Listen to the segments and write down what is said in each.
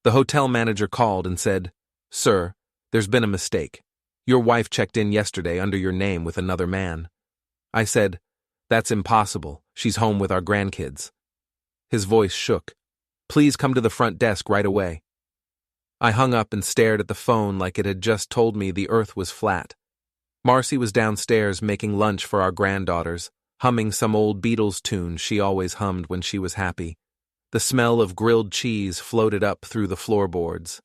The hotel manager called and said, "Sir, there's been a mistake. Your wife checked in yesterday under your name with another man." I said, "That's impossible. She's home with our grandkids." His voice shook. "Please come to the front desk right away." I hung up and stared at the phone like it had just told me the earth was flat. Marcy was downstairs making lunch for our granddaughters, humming some old Beatles tune she always hummed when she was happy. The smell of grilled cheese floated up through the floorboards.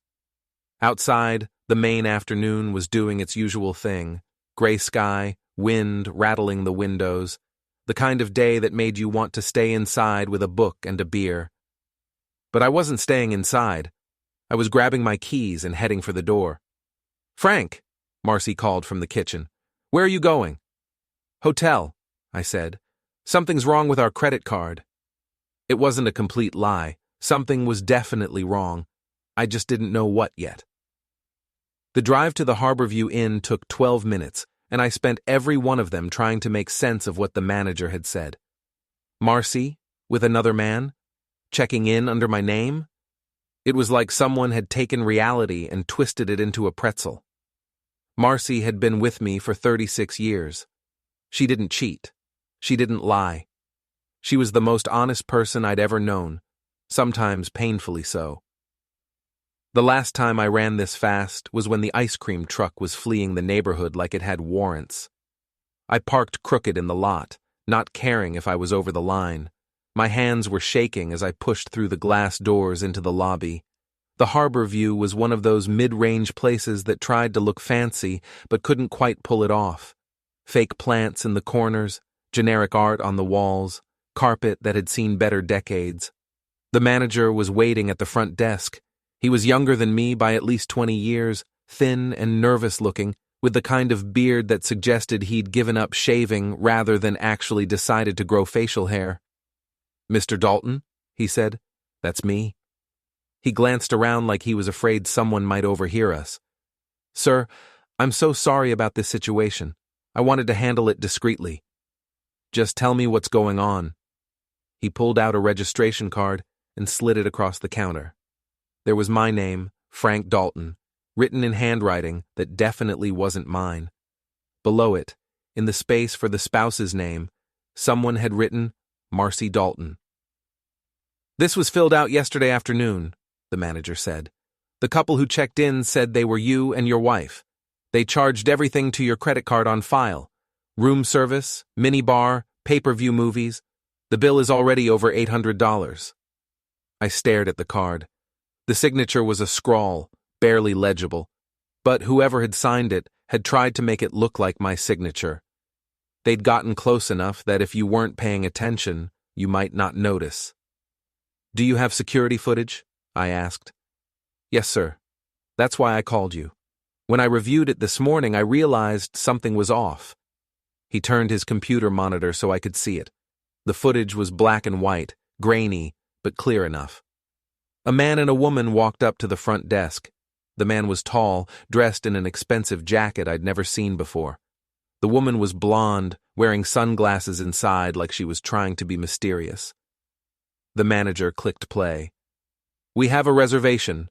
Outside, the Maine afternoon was doing its usual thing: gray sky, wind rattling the windows, the kind of day that made you want to stay inside with a book and a beer. But I wasn't staying inside. I was grabbing my keys and heading for the door. "Frank," Marcy called from the kitchen. "Where are you going?" "Hotel," I said. "Something's wrong with our credit card." It wasn't a complete lie. Something was definitely wrong. I just didn't know what yet. The drive to the Harborview Inn took 12 minutes, and I spent every one of them trying to make sense of what the manager had said. Marcy, with another man, checking in under my name? It was like someone had taken reality and twisted it into a pretzel. Marcy had been with me for 36 years. She didn't cheat. She didn't lie. She was the most honest person I'd ever known, sometimes painfully so. The last time I ran this fast was when the ice cream truck was fleeing the neighborhood like it had warrants. I parked crooked in the lot, not caring if I was over the line. My hands were shaking as I pushed through the glass doors into the lobby. The Harborview was one of those mid-range places that tried to look fancy but couldn't quite pull it off. Fake plants in the corners, generic art on the walls, carpet that had seen better decades. The manager was waiting at the front desk. He was younger than me by at least 20 years, thin and nervous-looking, with the kind of beard that suggested he'd given up shaving rather than actually decided to grow facial hair. "Mr. Dalton?" he said. "That's me." He glanced around like he was afraid someone might overhear us. "Sir, I'm so sorry about this situation. I wanted to handle it discreetly." "Just tell me what's going on." He pulled out a registration card and slid it across the counter. There was my name, Frank Dalton, written in handwriting that definitely wasn't mine. Below it, in the space for the spouse's name, someone had written Marcy Dalton. "This was filled out yesterday afternoon," the manager said. "The couple who checked in said they were you and your wife. They charged everything to your credit card on file. Room service, minibar, pay-per-view movies. The bill is already over $800. I stared at the card. The signature was a scrawl, barely legible, but whoever had signed it had tried to make it look like my signature. They'd gotten close enough that if you weren't paying attention, you might not notice. "Do you have security footage?" I asked. "Yes, sir. That's why I called you. When I reviewed it this morning, I realized something was off." He turned his computer monitor so I could see it. The footage was black and white, grainy, but clear enough. A man and a woman walked up to the front desk. The man was tall, dressed in an expensive jacket I'd never seen before. The woman was blonde, wearing sunglasses inside like she was trying to be mysterious. The manager clicked play. "We have a reservation,"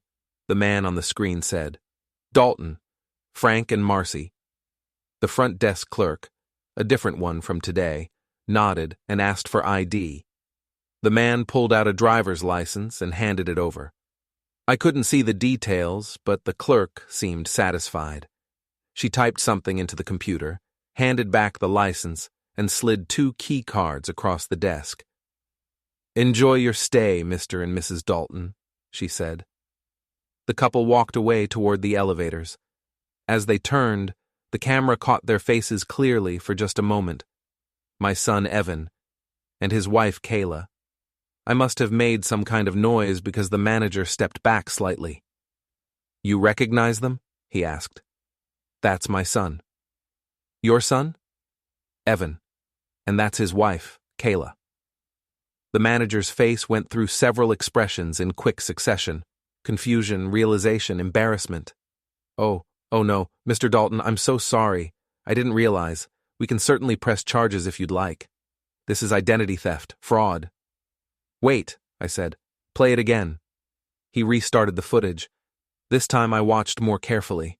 the man on the screen said. "Dalton, Frank and Marcy." The front desk clerk, a different one from today, nodded and asked for ID. The man pulled out a driver's license and handed it over. I couldn't see the details, but the clerk seemed satisfied. She typed something into the computer, handed back the license, and slid 2 key cards across the desk. "Enjoy your stay, Mr. and Mrs. Dalton," she said. The couple walked away toward the elevators. As they turned, the camera caught their faces clearly for just a moment. My son Evan, and his wife Kayla. I must have made some kind of noise because the manager stepped back slightly. "You recognize them?" he asked. "That's my son." "Your son?" "Evan. And that's his wife, Kayla." The manager's face went through several expressions in quick succession: confusion, realization, embarrassment. Oh no, Mr. Dalton, I'm so sorry. I didn't realize. We can certainly press charges if you'd like. This is identity theft, fraud." "Wait," I said. "Play it again." He restarted the footage. This time I watched more carefully.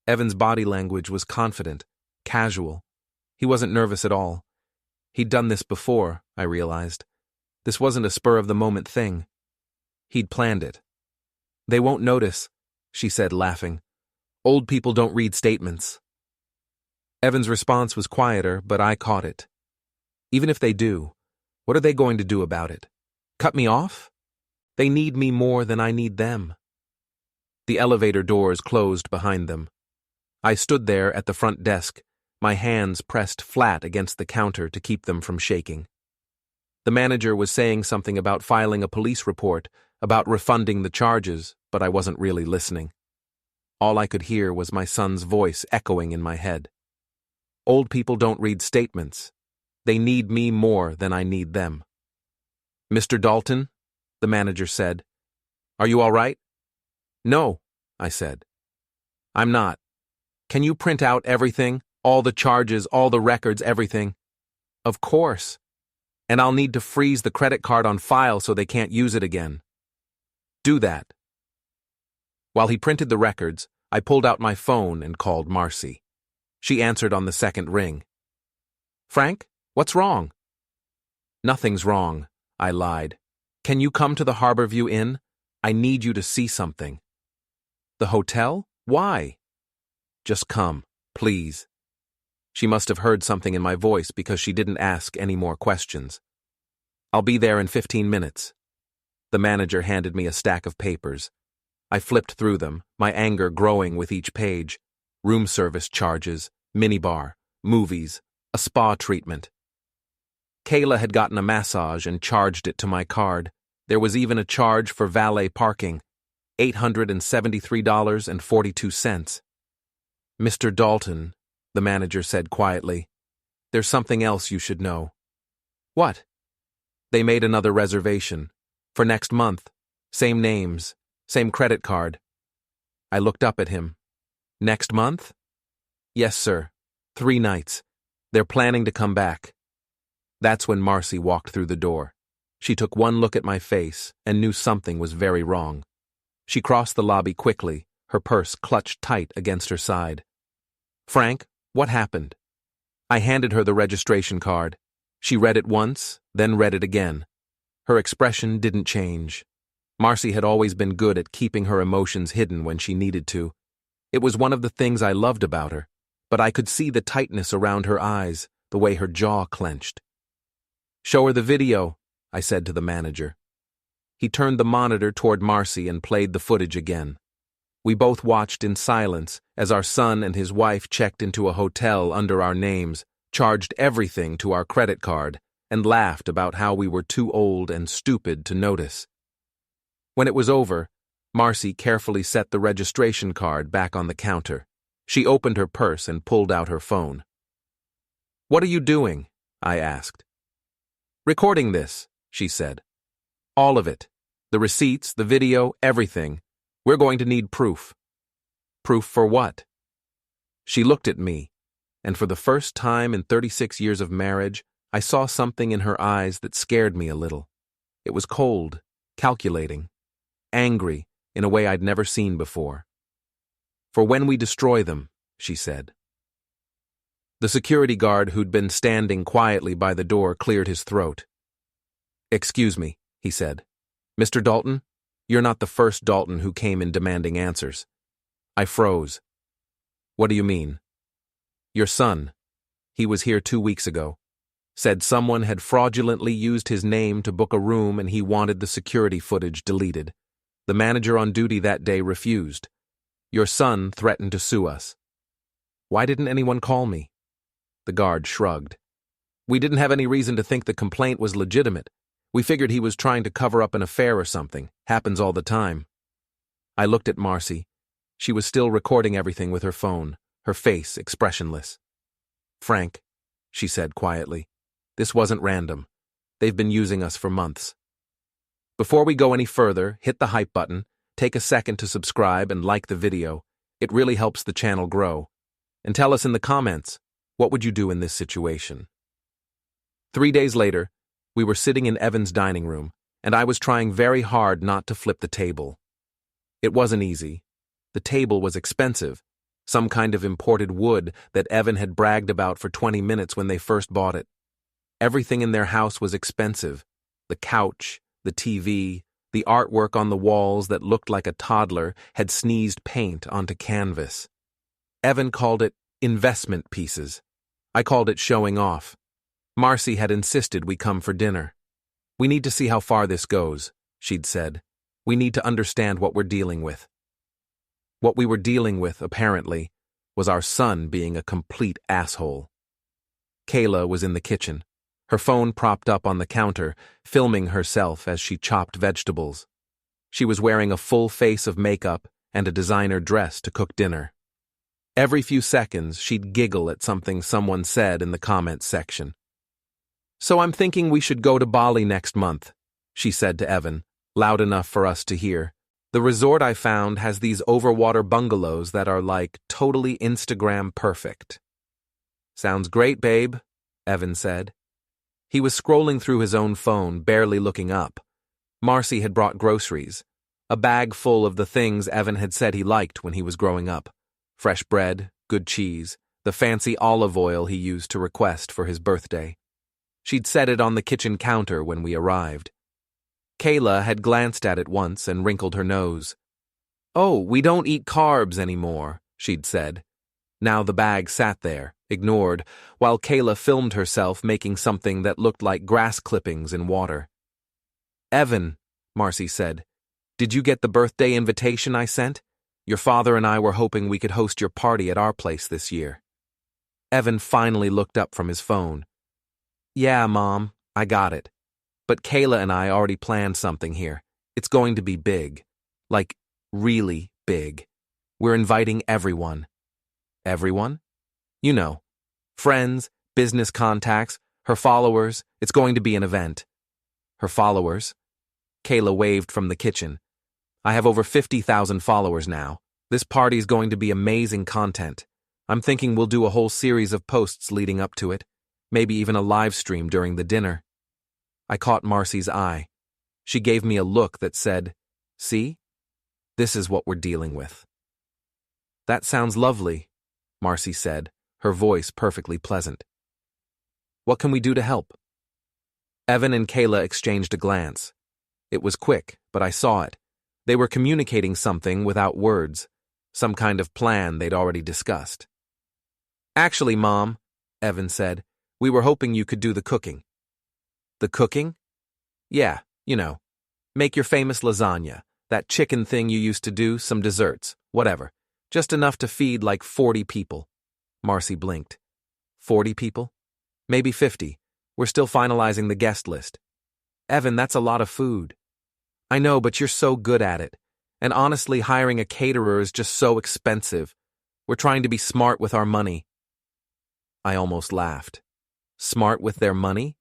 Evan's body language was confident, casual. He wasn't nervous at all. He'd done this before, I realized. This wasn't a spur-of-the-moment thing. He'd planned it. "They won't notice," she said, laughing. "Old people don't read statements." Evan's response was quieter, but I caught it. "Even if they do, what are they going to do about it? Cut me off? They need me more than I need them." The elevator doors closed behind them. I stood there at the front desk, my hands pressed flat against the counter to keep them from shaking. The manager was saying something about filing a police report, about refunding the charges, but I wasn't really listening. All I could hear was my son's voice echoing in my head. "Old people don't read statements. They need me more than I need them." "Mr. Dalton," the manager said, "are you all right?" "No," I said. "I'm not. Can you print out everything? All the charges, all the records, everything?" "Of course. And I'll need to freeze the credit card on file so they can't use it again." "Do that." While he printed the records, I pulled out my phone and called Marcy. She answered on the second ring. "Frank, what's wrong?" "Nothing's wrong," I lied. "Can you come to the Harborview Inn? I need you to see something." "The hotel? Why?" "Just come, please." She must have heard something in my voice because she didn't ask any more questions. "I'll be there in 15 minutes. The manager handed me a stack of papers. I flipped through them, my anger growing with each page. Room service charges, minibar, movies, a spa treatment. Kayla had gotten a massage and charged it to my card. There was even a charge for valet parking, $873.42. "Mr. Dalton," the manager said quietly, "there's something else you should know." "What?" "They made another reservation. For next month. Same names, same credit card." I looked up at him. "Next month?" "Yes, sir. 3 nights. They're planning to come back." That's when Marcy walked through the door. She took one look at my face and knew something was very wrong. She crossed the lobby quickly, her purse clutched tight against her side. "Frank, what happened?" I handed her the registration card. She read it once, then read it again. Her expression didn't change. Marcy had always been good at keeping her emotions hidden when she needed to. It was one of the things I loved about her, but I could see the tightness around her eyes, the way her jaw clenched. "Show her the video," I said to the manager. He turned the monitor toward Marcy and played the footage again. We both watched in silence as our son and his wife checked into a hotel under our names, charged everything to our credit card, and laughed about how we were too old and stupid to notice. When it was over, Marcy carefully set the registration card back on the counter. She opened her purse and pulled out her phone. "What are you doing?" I asked. "Recording this," she said. "All of it. The receipts, the video, everything. We're going to need proof." "Proof for what?" She looked at me, and for the first time in 36 years of marriage, I saw something in her eyes that scared me a little. It was cold, calculating, angry in a way I'd never seen before. "For when we destroy them," she said. The security guard who'd been standing quietly by the door cleared his throat. "Excuse me," he said. "Mr. Dalton, you're not the first Dalton who came in demanding answers." I froze. "What do you mean?" "Your son. He was here 2 weeks ago. Said someone had fraudulently used his name to book a room and he wanted the security footage deleted. The manager on duty that day refused. Your son threatened to sue us." "Why didn't anyone call me?" The guard shrugged. "We didn't have any reason to think the complaint was legitimate. We figured he was trying to cover up an affair or something. Happens all the time." I looked at Marcy. She was still recording everything with her phone, her face expressionless. "Frank," she said quietly, "this wasn't random. They've been using us for months. Before we go any further, hit the hype button, take a second to subscribe and like the video. It really helps the channel grow. And tell us in the comments, what would you do in this situation?" 3 days later, we were sitting in Evan's dining room. and I was trying very hard not to flip the table. It wasn't easy. The table was expensive, some kind of imported wood that Evan had bragged about for 20 minutes when they first bought it. Everything in their house was expensive. The couch, the TV, the artwork on the walls that looked like a toddler had sneezed paint onto canvas. Evan called it investment pieces. I called it showing off. Marcy had insisted we come for dinner. We need to see how far this goes, she'd said. We need to understand what we're dealing with. What we were dealing with, apparently, was our son being a complete asshole. Kayla was in the kitchen, her phone propped up on the counter, filming herself as she chopped vegetables. She was wearing a full face of makeup and a designer dress to cook dinner. Every few seconds, she'd giggle at something someone said in the comments section. "So I'm thinking we should go to Bali next month," she said to Evan, loud enough for us to hear. "The resort I found has these overwater bungalows that are like totally Instagram perfect." "Sounds great, babe," Evan said. He was scrolling through his own phone, barely looking up. Marcy had brought groceries, a bag full of the things Evan had said he liked when he was growing up. Fresh bread, good cheese, the fancy olive oil he used to request for his birthday. She'd set it on the kitchen counter when we arrived. Kayla had glanced at it once and wrinkled her nose. "Oh, we don't eat carbs anymore," she'd said. Now the bag sat there, ignored, while Kayla filmed herself making something that looked like grass clippings in water. "Evan," Marcy said, "did you get the birthday invitation I sent? Your father and I were hoping we could host your party at our place this year." Evan finally looked up from his phone. "Yeah, Mom, I got it. But Kayla and I already planned something here. It's going to be big. Like, really big. We're inviting everyone." "Everyone?" "You know. Friends, business contacts, her followers. It's going to be an event." "Her followers?" Kayla waved from the kitchen. "I have over 50,000 followers now. This party's going to be amazing content. I'm thinking we'll do a whole series of posts leading up to it. Maybe even a live stream during the dinner." I caught Marcy's eye. She gave me a look that said, "See? This is what we're dealing with." "That sounds lovely," Marcy said, her voice perfectly pleasant. "What can we do to help?" Evan and Kayla exchanged a glance. It was quick, but I saw it. They were communicating something without words, some kind of plan they'd already discussed. "Actually, Mom," Evan said, "we were hoping you could do the cooking." "The cooking?" "Yeah, you know. Make your famous lasagna, that chicken thing you used to do, some desserts, whatever. Just enough to feed like 40 people. Marcy blinked. 40 people? Maybe 50. We're still finalizing the guest list. "Evan, that's a lot of food." "I know, but you're so good at it. And honestly, hiring a caterer is just so expensive. We're trying to be smart with our money." I almost laughed. Smart with their money?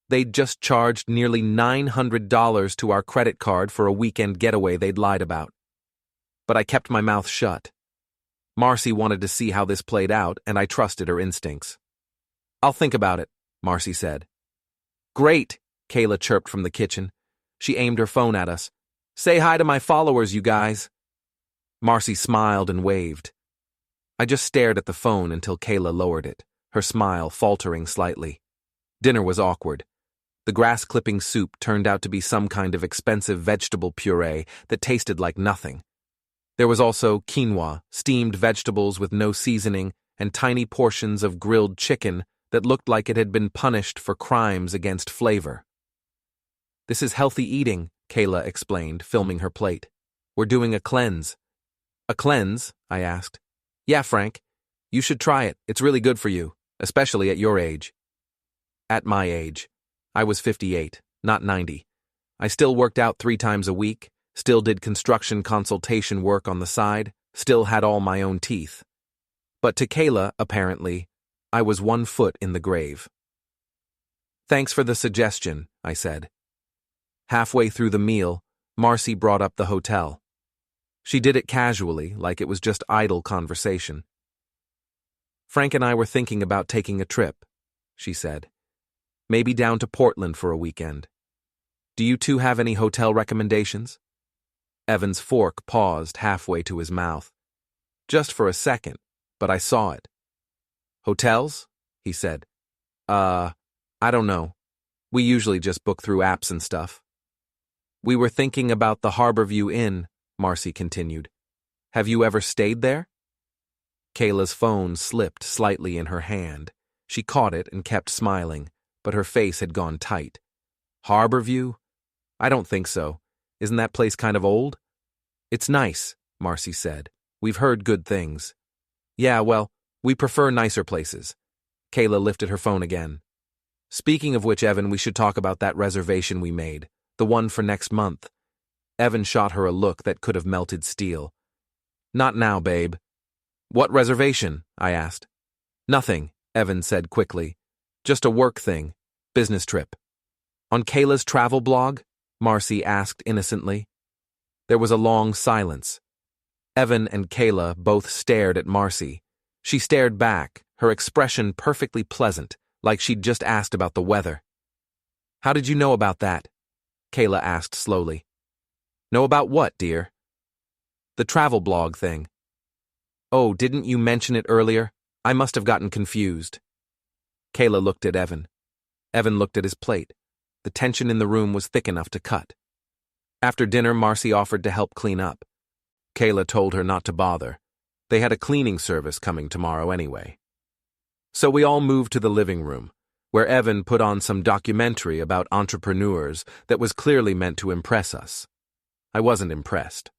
They'd just charged nearly $900 to our credit card for a weekend getaway they'd lied about. But I kept my mouth shut. Marcy wanted to see how this played out, and I trusted her instincts. "I'll think about it," Marcy said. "Great," Kayla chirped from the kitchen. She aimed her phone at us. "Say hi to my followers, you guys." Marcy smiled and waved. I just stared at the phone until Kayla lowered it, her smile faltering slightly. Dinner was awkward. The grass-clipping soup turned out to be some kind of expensive vegetable puree that tasted like nothing. There was also quinoa, steamed vegetables with no seasoning, and tiny portions of grilled chicken that looked like it had been punished for crimes against flavor. "This is healthy eating," Kayla explained, filming her plate. "We're doing a cleanse." "A cleanse?" I asked. "Yeah, Frank. You should try it. It's really good for you, especially at your age." At my age. I was 58, not 90. I still worked out 3 times a week, still did construction consultation work on the side, still had all my own teeth. But to Kayla, apparently, I was 1 foot in the grave. "Thanks for the suggestion," I said. Halfway through the meal, Marcy brought up the hotel. She did it casually, like it was just idle conversation. "Frank and I were thinking about taking a trip," she said. "Maybe down to Portland for a weekend." Do you two have any hotel recommendations? Evan's fork paused halfway to his mouth. Just for a second, but I saw it. Hotels? He said. I don't know. We usually just book through apps and stuff. We were thinking about the Harborview Inn, Marcy continued. Have you ever stayed there? Kayla's phone slipped slightly in her hand. She caught it and kept smiling, but her face had gone tight. Harborview? I don't think so. Isn't that place kind of old? It's nice, Marcy said. We've heard good things. Yeah, well, we prefer nicer places. Kayla lifted her phone again. Speaking of which, Evan, we should talk about that reservation we made, the one for next month. Evan shot her a look that could have melted steel. Not now, babe. What reservation? I asked. Nothing, Evan said quickly. Just a work thing. Business trip. On Kayla's travel blog? Marcy asked innocently. There was a long silence. Evan and Kayla both stared at Marcy. She stared back, her expression perfectly pleasant, like she'd just asked about the weather. How did you know about that? Kayla asked slowly. Know about what, dear? The travel blog thing. Oh, didn't you mention it earlier? I must have gotten confused. Kayla looked at Evan. Evan looked at his plate. The tension in the room was thick enough to cut. After dinner, Marcy offered to help clean up. Kayla told her not to bother. They had a cleaning service coming tomorrow anyway. So we all moved to the living room, where Evan put on some documentary about entrepreneurs that was clearly meant to impress us. I wasn't impressed.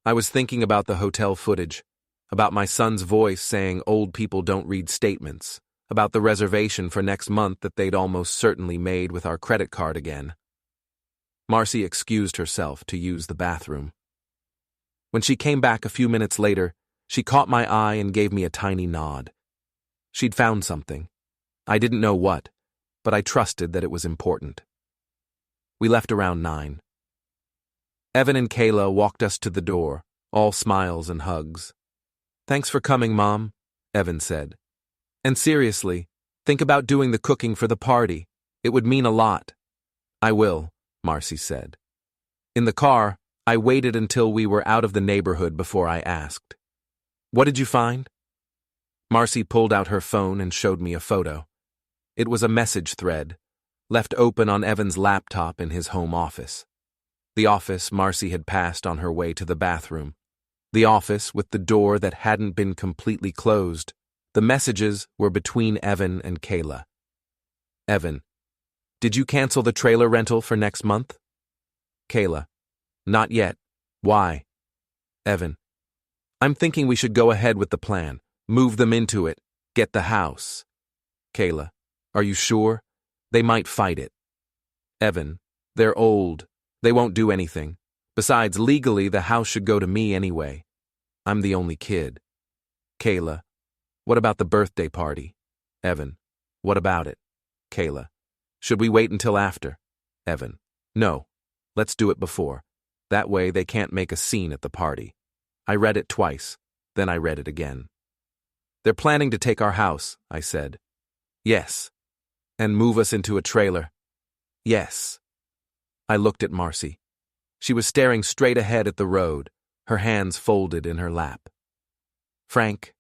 I was thinking about the hotel footage, about my son's voice saying old people don't read statements, about the reservation for next month that they'd almost certainly made with our credit card again. Marcy excused herself to use the bathroom. When she came back a few minutes later, she caught my eye and gave me a tiny nod. She'd found something. I didn't know what, but I trusted that it was important. We left around 9. Evan and Kayla walked us to the door, all smiles and hugs. Thanks for coming, Mom, Evan said. And seriously, think about doing the cooking for the party. It would mean a lot. I will, Marcy said. In the car, I waited until we were out of the neighborhood before I asked. What did you find? Marcy pulled out her phone and showed me a photo. It was a message thread, left open on Evan's laptop in his home office. The office Marcy had passed on her way to the bathroom. The office with the door that hadn't been completely closed. The messages were between Evan and Kayla. Evan, did you cancel the trailer rental for next month? Kayla, not yet. Why? Evan, I'm thinking we should go ahead with the plan. Move them into it. Get the house. Kayla, are you sure? They might fight it. Evan, they're old. They won't do anything. Besides, legally, the house should go to me anyway. I'm the only kid. Kayla, what about the birthday party? Evan, what about it? Kayla, should we wait until after? Evan, no. Let's do it before. That way they can't make a scene at the party. I read it twice, then I read it again. They're planning to take our house, I said. Yes. And move us into a trailer. Yes. I looked at Marcy. She was staring straight ahead at the road, her hands folded in her lap. Frank,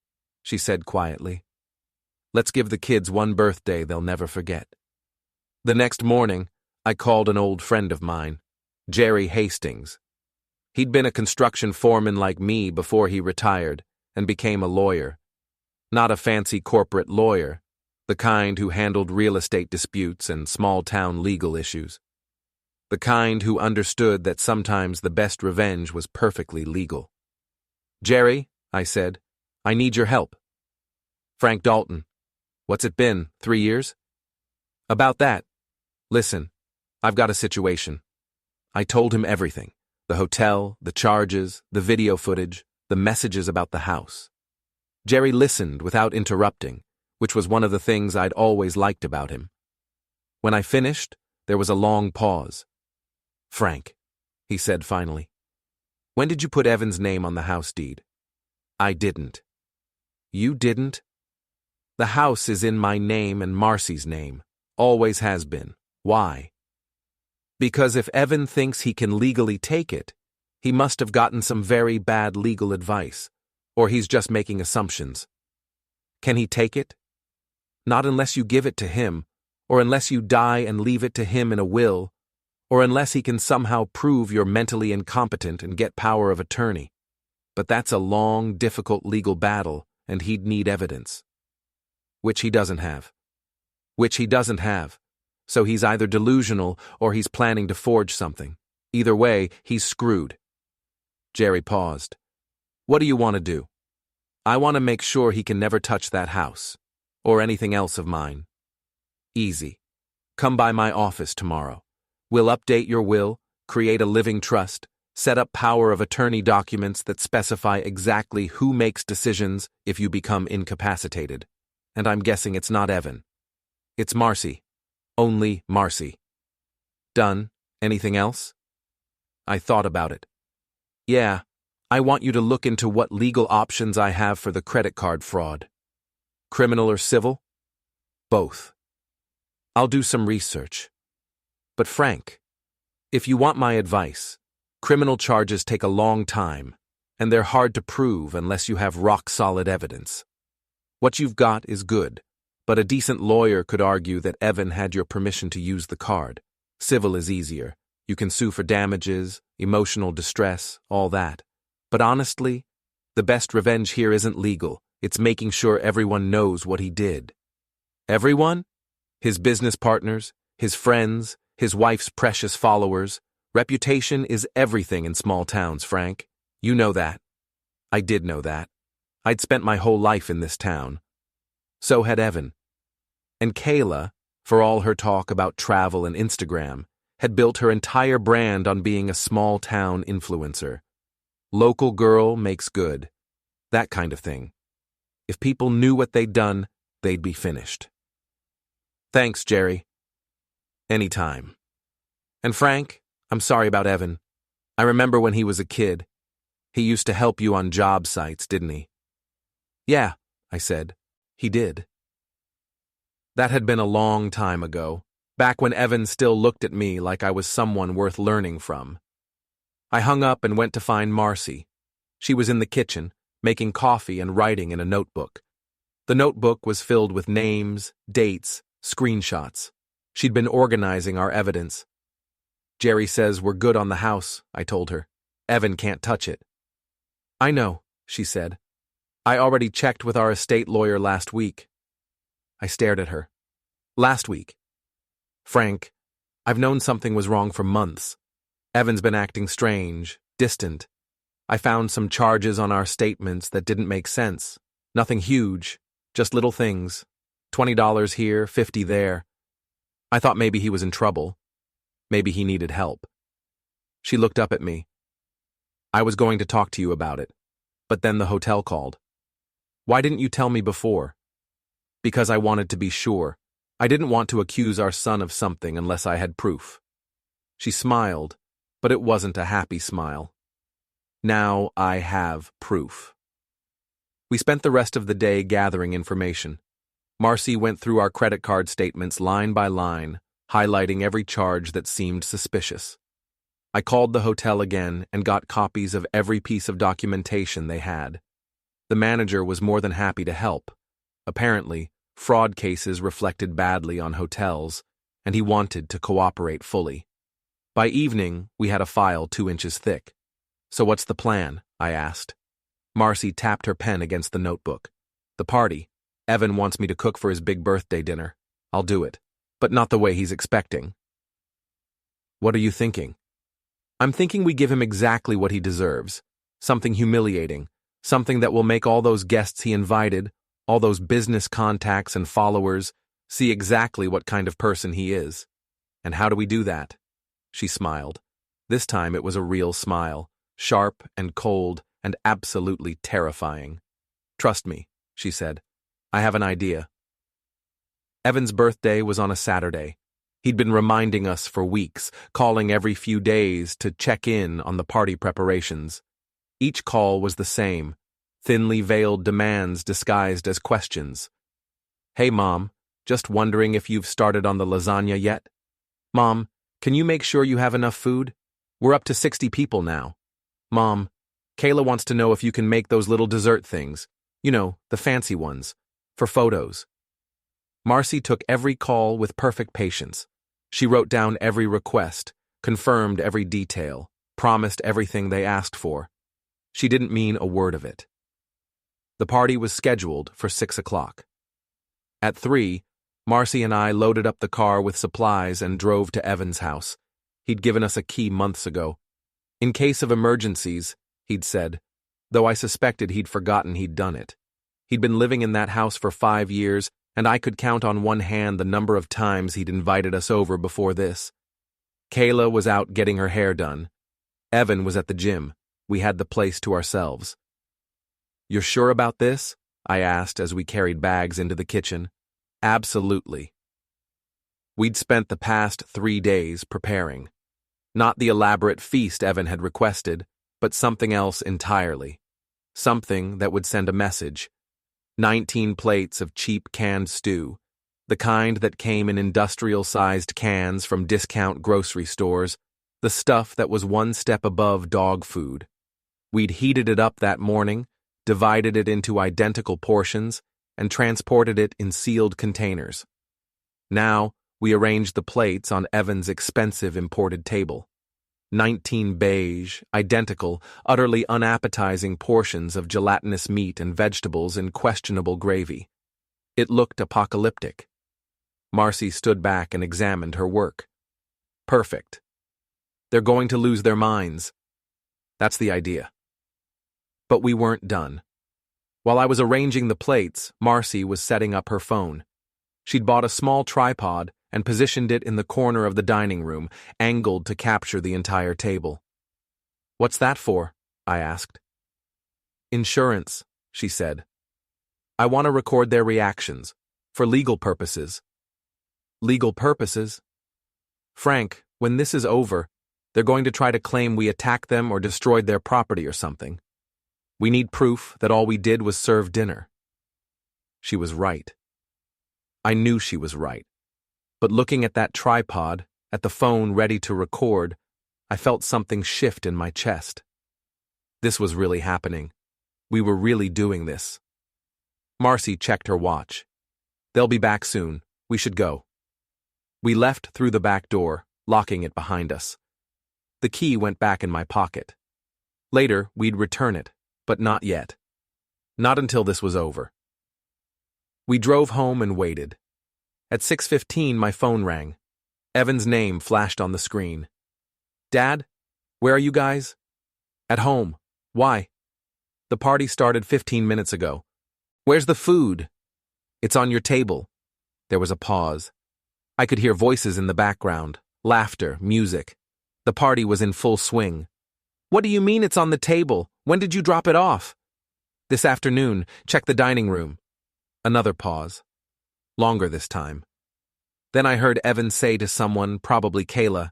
she said quietly, let's give the kids one birthday they'll never forget. The next morning, I called an old friend of mine, Jerry Hastings. He'd been a construction foreman like me before he retired and became a lawyer. Not a fancy corporate lawyer, the kind who handled real estate disputes and small-town legal issues. The kind who understood that sometimes the best revenge was perfectly legal. Jerry, I said, I need your help. Frank Dalton. What's it been, 3 years? About that. Listen, I've got a situation. I told him everything. The hotel, the charges, the video footage, the messages about the house. Jerry listened without interrupting, which was one of the things I'd always liked about him. When I finished, there was a long pause. Frank, he said finally, when did you put Evan's name on the house deed? I didn't. You didn't? The house is in my name and Marcy's name. Always has been. Why? Because if Evan thinks he can legally take it, he must have gotten some very bad legal advice, or he's just making assumptions. Can he take it? Not unless you give it to him, or unless you die and leave it to him in a will, or unless he can somehow prove you're mentally incompetent and get power of attorney. But that's a long, difficult legal battle, and he'd need evidence. Which he doesn't have. So he's either delusional or he's planning to forge something. Either way, he's screwed. Jerry paused. What do you want to do? I want to make sure he can never touch that house, or anything else of mine. Easy. Come by my office tomorrow. We'll update your will, create a living trust, set up power of attorney documents that specify exactly who makes decisions if you become incapacitated. And I'm guessing it's not Evan. It's Marcy. Only Marcy. Done. Anything else? I thought about it. Yeah, I want you to look into what legal options I have for the credit card fraud. Criminal or civil? Both. I'll do some research. But Frank, if you want my advice, criminal charges take a long time, and they're hard to prove unless you have rock-solid evidence. What you've got is good, but a decent lawyer could argue that Evan had your permission to use the card. Civil is easier. You can sue for damages, emotional distress, all that. But honestly, the best revenge here isn't legal. It's making sure everyone knows what he did. Everyone? His business partners, his friends, his wife's precious followers. Reputation is everything in small towns, Frank. You know that. I did know that. I'd spent my whole life in this town. So had Evan. And Kayla, for all her talk about travel and Instagram, had built her entire brand on being a small-town influencer. Local girl makes good. That kind of thing. If people knew what they'd done, they'd be finished. Thanks, Jerry. Anytime. And Frank, I'm sorry about Evan. I remember when he was a kid. He used to help you on job sites, didn't he? Yeah, I said. He did. That had been a long time ago, back when Evan still looked at me like I was someone worth learning from. I hung up and went to find Marcy. She was in the kitchen, making coffee and writing in a notebook. The notebook was filled with names, dates, screenshots. She'd been organizing our evidence. Jerry says we're good on the house, I told her. Evan can't touch it. I know, she said. I already checked with our estate lawyer last week. I stared at her. Last week. Frank, I've known something was wrong for months. Evan's been acting strange, distant. I found some charges on our statements that didn't make sense. Nothing huge, just little things. $20 here, $50 there. I thought maybe he was in trouble. Maybe he needed help. She looked up at me. I was going to talk to you about it, but then the hotel called. Why didn't you tell me before? Because I wanted to be sure. I didn't want to accuse our son of something unless I had proof. She smiled, but it wasn't a happy smile. Now I have proof. We spent the rest of the day gathering information. Marcy went through our credit card statements line by line, highlighting every charge that seemed suspicious. I called the hotel again and got copies of every piece of documentation they had. The manager was more than happy to help. Apparently, fraud cases reflected badly on hotels, and he wanted to cooperate fully. By evening, we had a file 2 inches thick. So what's the plan? I asked. Marcy tapped her pen against the notebook. The party. Evan wants me to cook for his big birthday dinner. I'll do it, but not the way he's expecting. What are you thinking? I'm thinking we give him exactly what he deserves. Something humiliating. Something that will make all those guests he invited, all those business contacts and followers, see exactly what kind of person he is. And how do we do that? She smiled. This time it was a real smile, sharp and cold and absolutely terrifying. Trust me, she said. I have an idea. Evan's birthday was on a Saturday. He'd been reminding us for weeks, calling every few days to check in on the party preparations. Each call was the same, thinly veiled demands disguised as questions. Hey, Mom, just wondering if you've started on the lasagna yet? Mom, Can you make sure you have enough food? We're up to 60 people now. Mom, Kayla wants to know if you can make those little dessert things. You know, the fancy ones. For photos. Marcy took every call with perfect patience. She wrote down every request, confirmed every detail, promised everything they asked for. She didn't mean a word of it. The party was scheduled for 6 o'clock. At 3, Marcy and I loaded up the car with supplies and drove to Evan's house. He'd given us a key months ago. In case of emergencies, he'd said, though I suspected he'd forgotten he'd done it. He'd been living in that house for 5 years, and I could count on one hand the number of times he'd invited us over before this. Kayla was out getting her hair done. Evan was at the gym. We had the place to ourselves. "You're sure about this?" I asked as we carried bags into the kitchen. "Absolutely." We'd spent the past 3 days preparing. Not the elaborate feast Evan had requested, but something else entirely. Something that would send a message. 19 plates of cheap canned stew, the kind that came in industrial-sized cans from discount grocery stores, the stuff that was one step above dog food. We'd heated it up that morning, divided it into identical portions, and transported it in sealed containers. Now, we arranged the plates on Evan's expensive imported table. 19 beige, identical, utterly unappetizing portions of gelatinous meat and vegetables in questionable gravy. It looked apocalyptic. Marcy stood back and examined her work. Perfect. They're going to lose their minds. That's the idea. But we weren't done. While I was arranging the plates, Marcy was setting up her phone. She'd bought a small tripod and positioned it in the corner of the dining room, angled to capture the entire table. "What's that for?" I asked. "Insurance," she said. "I want to record their reactions, for legal purposes." "Legal purposes?" "Frank, when this is over, they're going to try to claim we attacked them or destroyed their property or something. We need proof that all we did was serve dinner." She was right. I knew she was right. But looking at that tripod, at the phone ready to record, I felt something shift in my chest. This was really happening. We were really doing this. Marcy checked her watch. "They'll be back soon. We should go." We left through the back door, locking it behind us. The key went back in my pocket. Later, we'd return it, but not yet. Not until this was over. We drove home and waited. At 6:15, my phone rang. Evan's name flashed on the screen. "Dad, where are you guys?" "At home. Why?" "The party started 15 minutes ago." "Where's the food?" "It's on your table." There was a pause. I could hear voices in the background, laughter, music. The party was in full swing. "What do you mean it's on the table? When did you drop it off?" "This afternoon. Check the dining room." Another pause. Longer this time. Then I heard Evan say to someone, probably Kayla,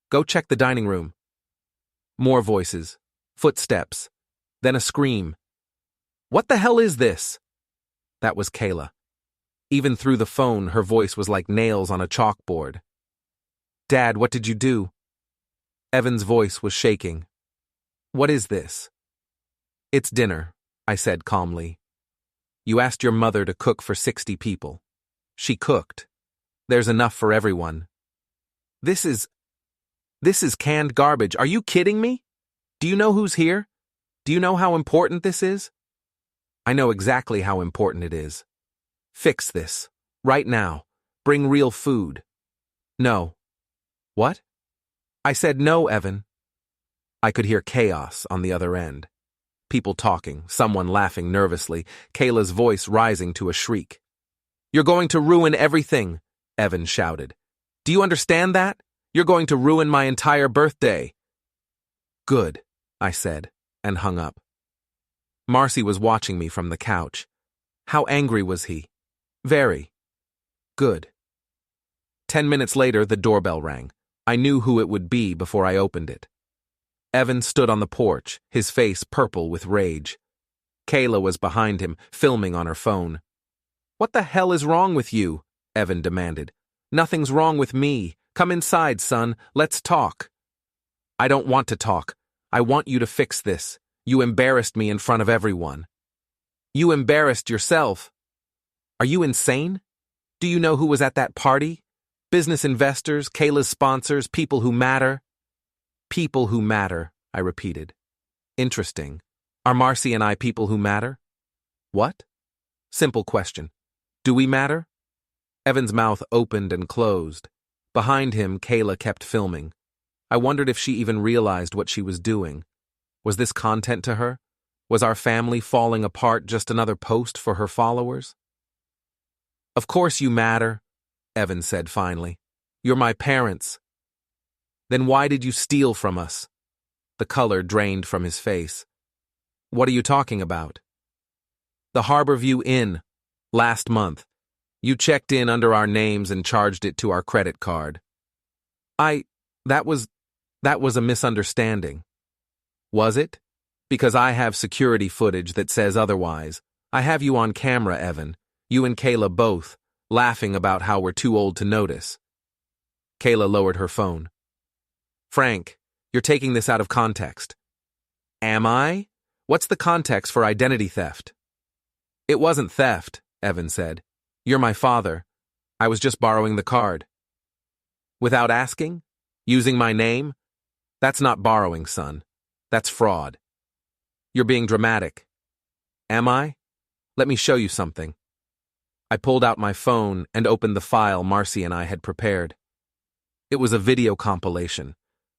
"Go check the dining room." More voices. Footsteps. Then a scream. "What the hell is this?" That was Kayla. Even through the phone, her voice was like nails on a chalkboard. "Dad, what did you do?" Evan's voice was shaking. "What is this?" "It's dinner," I said calmly. "You asked your mother to cook for 60 people. She cooked. There's enough for everyone." This is canned garbage. Are you kidding me? Do you know who's here? Do you know how important this is?" "I know exactly how important it is. Fix this. Right now. Bring real food." "No." "What?" "I said no, Evan." I could hear chaos on the other end. People talking, someone laughing nervously, Kayla's voice rising to a shriek. "You're going to ruin everything," Evan shouted. "Do you understand that? You're going to ruin my entire birthday." "Good," I said, and hung up. Marcy was watching me from the couch. How angry was he? Very. Good. 10 minutes later, the doorbell rang. I knew who it would be before I opened it. Evan stood on the porch, his face purple with rage. Kayla was behind him, filming on her phone. "What the hell is wrong with you?" Evan demanded. "Nothing's wrong with me. Come inside, son. Let's talk. I don't want to talk. I want you to fix this. You embarrassed me in front of everyone. You embarrassed yourself. Are you insane? Do you know who was at that party? Business investors, Kayla's sponsors, people who matter. People who matter, I repeated. Interesting. Are Marcy and I people who matter? What? Simple question. Do we matter? Evan's mouth opened and closed. Behind him, Kayla kept filming. I wondered if she even realized what she was doing. Was this content to her? Was our family falling apart just another post for her followers? Of course you matter, Evan said finally. You're my parents. Then why did you steal from us? The color drained from his face. What are you talking about? The Harborview Inn. Last month. You checked in under our names and charged it to our credit card. That was a misunderstanding. Was it? Because I have security footage that says otherwise. I have you on camera, Evan. You and Kayla both, laughing about how we're too old to notice. Kayla lowered her phone. Frank, you're taking this out of context. Am I? What's the context for identity theft? It wasn't theft, Evan said. You're my father. I was just borrowing the card. Without asking? Using my name? That's not borrowing, son. That's fraud. You're being dramatic. Am I? Let me show you something. I pulled out my phone and opened the file Marcy and I had prepared. It was a video compilation.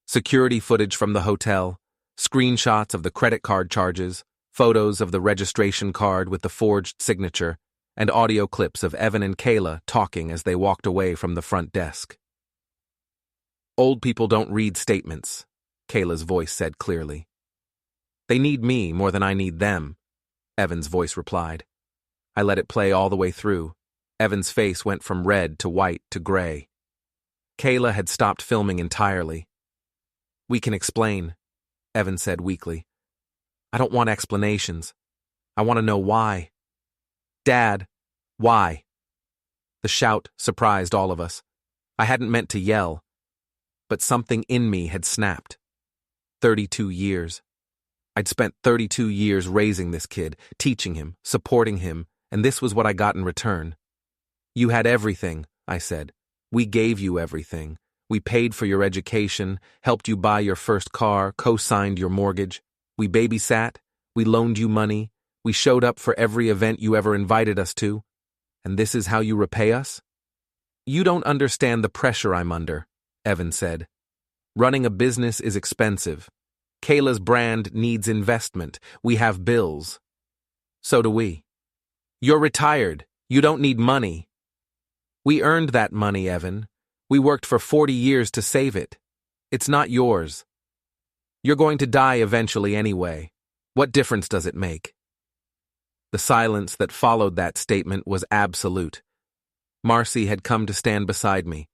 Security footage from the hotel, screenshots of the credit card charges, photos of the registration card with the forged signature, and audio clips of Evan and Kayla talking as they walked away from the front desk. Old people don't read statements, Kayla's voice said clearly. They need me more than I need them, Evan's voice replied. I let it play all the way through. Evan's face went from red to white to gray. Kayla had stopped filming entirely. We can explain, Evan said weakly. I don't want explanations. I want to know why. Dad, why? The shout surprised all of us. I hadn't meant to yell, but something in me had snapped. 32 years. I'd spent 32 years raising this kid, teaching him, supporting him, and this was what I got in return. You had everything, I said. We gave you everything. We paid for your education, helped you buy your first car, co-signed your mortgage. We babysat, we loaned you money, we showed up for every event you ever invited us to. And this is how you repay us? You don't understand the pressure I'm under, Evan said. Running a business is expensive. Kayla's brand needs investment. We have bills. So do we. You're retired. You don't need money. We earned that money, Evan. We worked for 40 years to save it. It's not yours. You're going to die eventually anyway. What difference does it make? The silence that followed that statement was absolute. Marcy had come to stand beside me.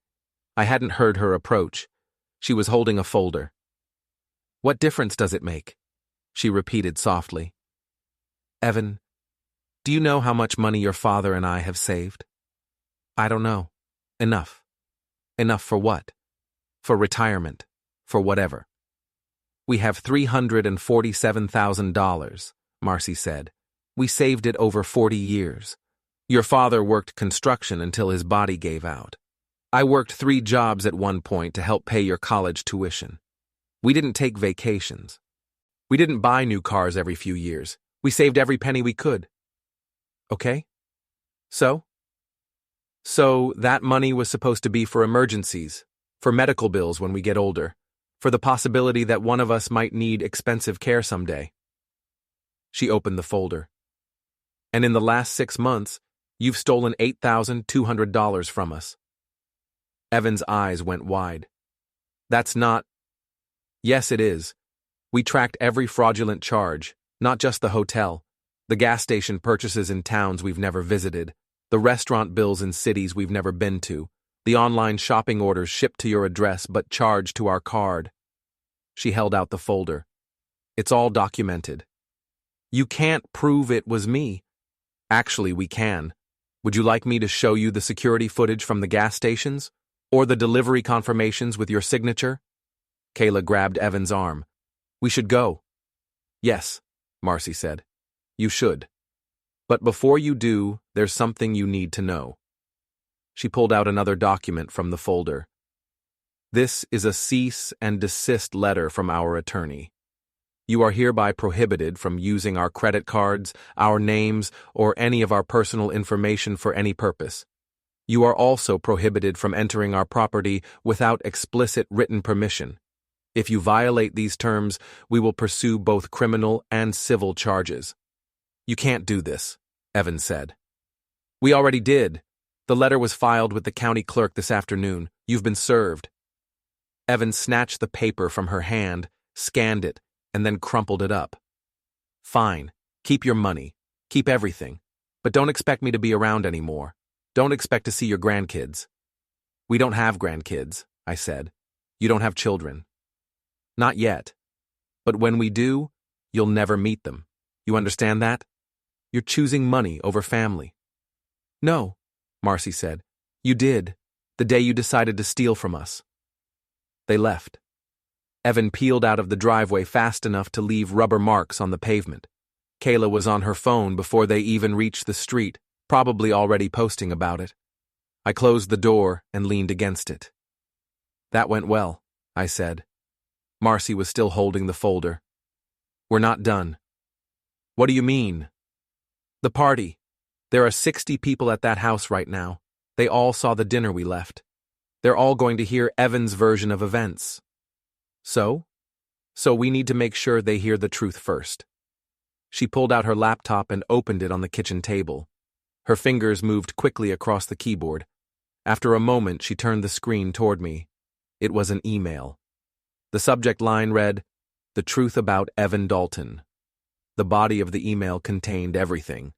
I hadn't heard her approach. She was holding a folder. What difference does it make? She repeated softly. Evan, do you know how much money your father and I have saved? I don't know. Enough. Enough for what? For retirement. For whatever. We have $347,000, Marcy said. We saved it over 40 years. Your father worked construction until his body gave out. I worked 3 jobs at one point to help pay your college tuition. We didn't take vacations. We didn't buy new cars every few years. We saved every penny we could. Okay? So that money was supposed to be for emergencies, for medical bills when we get older, for the possibility that one of us might need expensive care someday. She opened the folder. And in the last 6 months, you've stolen $8,200 from us. Evan's eyes went wide. That's not... Yes, it is. We tracked every fraudulent charge, not just the hotel, the gas station purchases in towns we've never visited, the restaurant bills in cities we've never been to, the online shopping orders shipped to your address but charged to our card. She held out the folder. It's all documented. You can't prove it was me. Actually, we can. Would you like me to show you the security footage from the gas stations? Or the delivery confirmations with your signature? Kayla grabbed Evan's arm. We should go. Yes, Marcy said. You should. But before you do, there's something you need to know. She pulled out another document from the folder. This is a cease and desist letter from our attorney. You are hereby prohibited from using our credit cards, our names, or any of our personal information for any purpose. You are also prohibited from entering our property without explicit written permission. If you violate these terms, we will pursue both criminal and civil charges. You can't do this, Evan said. We already did. The letter was filed with the county clerk this afternoon. You've been served. Evan snatched the paper from her hand, scanned it, and then crumpled it up. Fine. Keep your money. Keep everything. But don't expect me to be around anymore. Don't expect to see your grandkids. We don't have grandkids, I said. You don't have children. Not yet. But when we do, you'll never meet them. You understand that? You're choosing money over family. No, Marcy said. You did, the day you decided to steal from us. They left. Evan peeled out of the driveway fast enough to leave rubber marks on the pavement. Kayla was on her phone before they even reached the street, probably already posting about it. I closed the door and leaned against it. That went well, I said. Marcy was still holding the folder. We're not done. What do you mean? The party. There are 60 people at that house right now. They all saw the dinner we left. They're all going to hear Evan's version of events. So we need to make sure they hear the truth first. She pulled out her laptop and opened it on the kitchen table. Her fingers moved quickly across the keyboard. After a moment, she turned the screen toward me. It was an email. The subject line read, "The truth about Evan Dalton." The body of the email contained everything.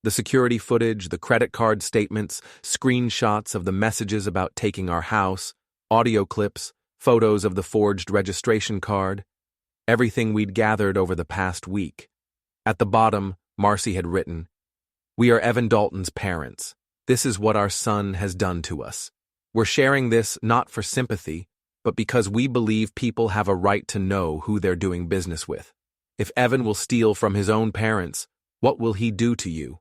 The security footage, the credit card statements, screenshots of the messages about taking our house, audio clips, photos of the forged registration card, everything we'd gathered over the past week. At the bottom, Marcy had written, "We are Evan Dalton's parents. This is what our son has done to us. We're sharing this not for sympathy, but because we believe people have a right to know who they're doing business with. If Evan will steal from his own parents, what will he do to you?"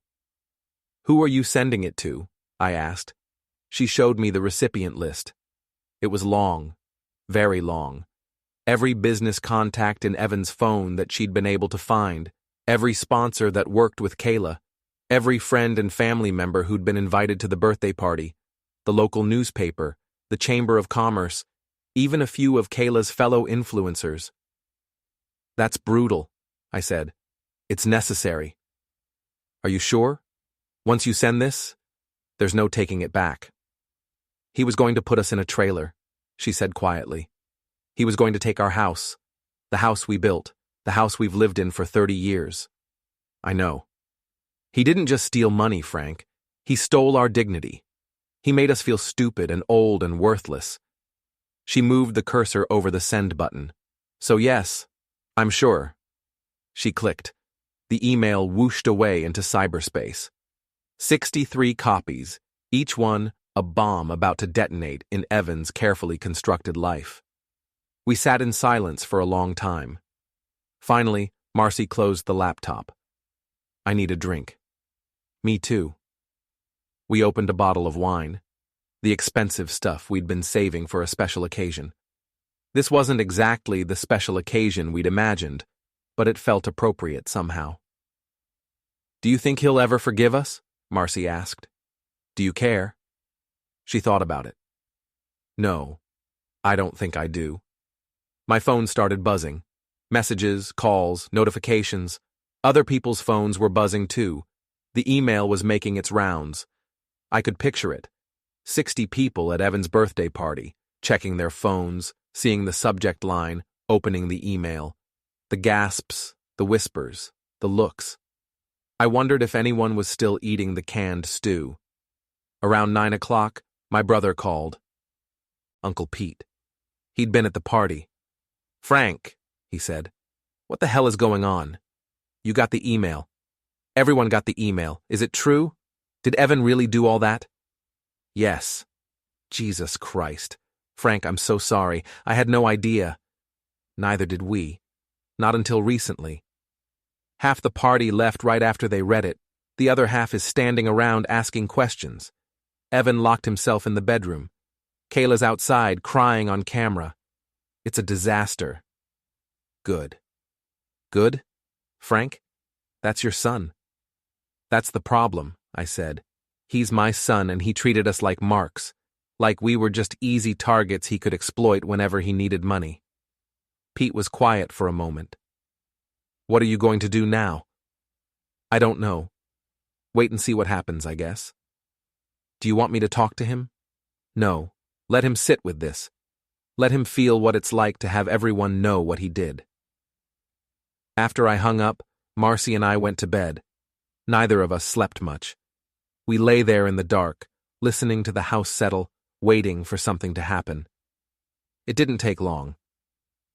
Who are you sending it to? I asked. She showed me the recipient list. It was long, very long. Every business contact in Evan's phone that she'd been able to find, every sponsor that worked with Kayla, every friend and family member who'd been invited to the birthday party, the local newspaper, the Chamber of Commerce, even a few of Kayla's fellow influencers. That's brutal, I said. It's necessary. Are you sure? Once you send this, there's no taking it back. He was going to put us in a trailer, she said quietly. He was going to take our house, the house we built, the house we've lived in for 30 years. I know. He didn't just steal money, Frank. He stole our dignity. He made us feel stupid and old and worthless. She moved the cursor over the send button. So yes, I'm sure. She clicked. The email whooshed away into cyberspace. 63 copies, each one a bomb about to detonate in Evan's carefully constructed life. We sat in silence for a long time. Finally, Marcy closed the laptop. I need a drink. Me too. We opened a bottle of wine, the expensive stuff we'd been saving for a special occasion. This wasn't exactly the special occasion we'd imagined, but it felt appropriate somehow. Do you think he'll ever forgive us? Marcy asked. Do you care? She thought about it. No, I don't think I do. My phone started buzzing. Messages, calls, notifications. Other people's phones were buzzing too. The email was making its rounds. I could picture it. 60 people at Evan's birthday party, checking their phones, seeing the subject line, opening the email. The gasps, the whispers, the looks. I wondered if anyone was still eating the canned stew. Around 9 o'clock, my brother called. Uncle Pete. He'd been at the party. Frank, he said, what the hell is going on? You got the email. Everyone got the email. Is it true? Did Evan really do all that? Yes. Jesus Christ. Frank, I'm so sorry. I had no idea. Neither did we. Not until recently. Half the party left right after they read it. The other half is standing around asking questions. Evan locked himself in the bedroom. Kayla's outside, crying on camera. It's a disaster. Good. Good? Frank? That's your son. That's the problem, I said. He's my son and he treated us like marks. Like we were just easy targets he could exploit whenever he needed money. Pete was quiet for a moment. What are you going to do now? I don't know. Wait and see what happens, I guess. Do you want me to talk to him? No. Let him sit with this. Let him feel what it's like to have everyone know what he did. After I hung up, Marcy and I went to bed. Neither of us slept much. We lay there in the dark, listening to the house settle, waiting for something to happen. It didn't take long.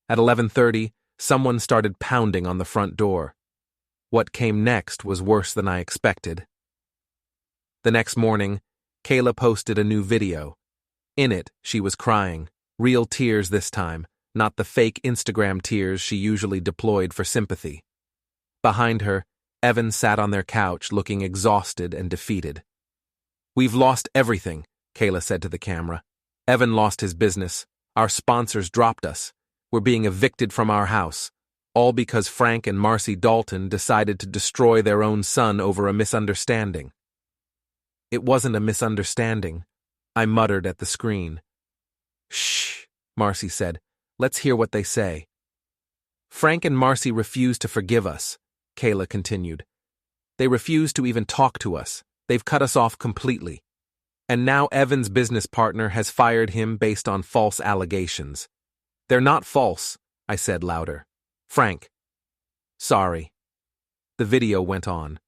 At 11:30, someone started pounding on the front door. What came next was worse than I expected. The next morning, Kayla posted a new video. In it, she was crying, real tears this time, not the fake Instagram tears she usually deployed for sympathy. Behind her, Evan sat on their couch looking exhausted and defeated. We've lost everything, Kayla said to the camera. Evan lost his business. Our sponsors dropped us. We're being evicted from our house. All because Frank and Marcy Dalton decided to destroy their own son over a misunderstanding. It wasn't a misunderstanding, I muttered at the screen. Shh, Marcy said. Let's hear what they say. Frank and Marcy refused to forgive us, Kayla continued. They refused to even talk to us. They've cut us off completely. And now Evan's business partner has fired him based on false allegations. They're not false, I said louder. Frank. Sorry. The video went on.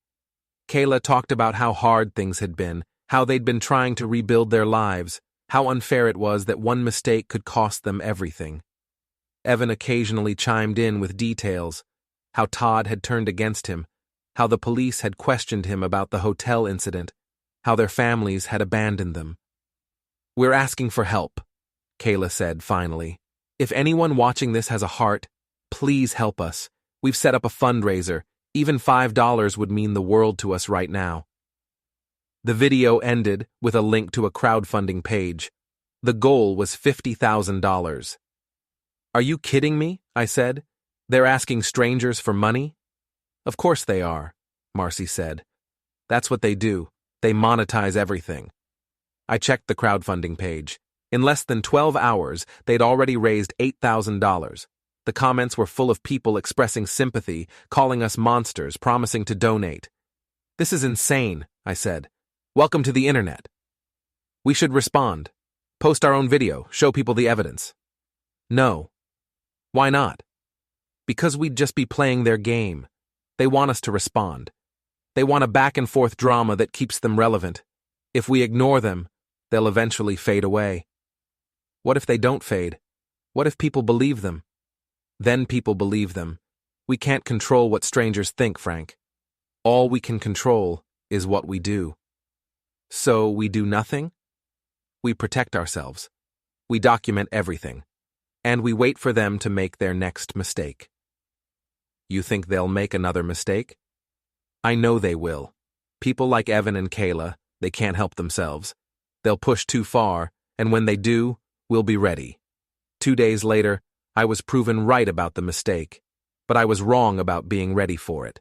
Kayla talked about how hard things had been, how they'd been trying to rebuild their lives, how unfair it was that one mistake could cost them everything. Evan occasionally chimed in with details, how Todd had turned against him, how the police had questioned him about the hotel incident, how their families had abandoned them. We're asking for help, Kayla said finally. If anyone watching this has a heart, please help us. We've set up a fundraiser. Even $5 would mean the world to us right now. The video ended with a link to a crowdfunding page. The goal was $50,000. Are you kidding me? I said. They're asking strangers for money? Of course they are, Marcy said. That's what they do. They monetize everything. I checked the crowdfunding page. In less than 12 hours, they'd already raised $8,000. The comments were full of people expressing sympathy, calling us monsters, promising to donate. This is insane, I said. Welcome to the internet. We should respond. Post our own video, show people the evidence. No. Why not? Because we'd just be playing their game. They want us to respond. They want a back-and-forth drama that keeps them relevant. If we ignore them, they'll eventually fade away. What if they don't fade? What if people believe them? Then people believe them. We can't control what strangers think, Frank. All we can control is what we do. So we do nothing? We protect ourselves. We document everything. And we wait for them to make their next mistake. You think they'll make another mistake? I know they will. People like Evan and Kayla, they can't help themselves. They'll push too far, and when they do, we'll be ready. 2 days later, I was proven right about the mistake, but I was wrong about being ready for it.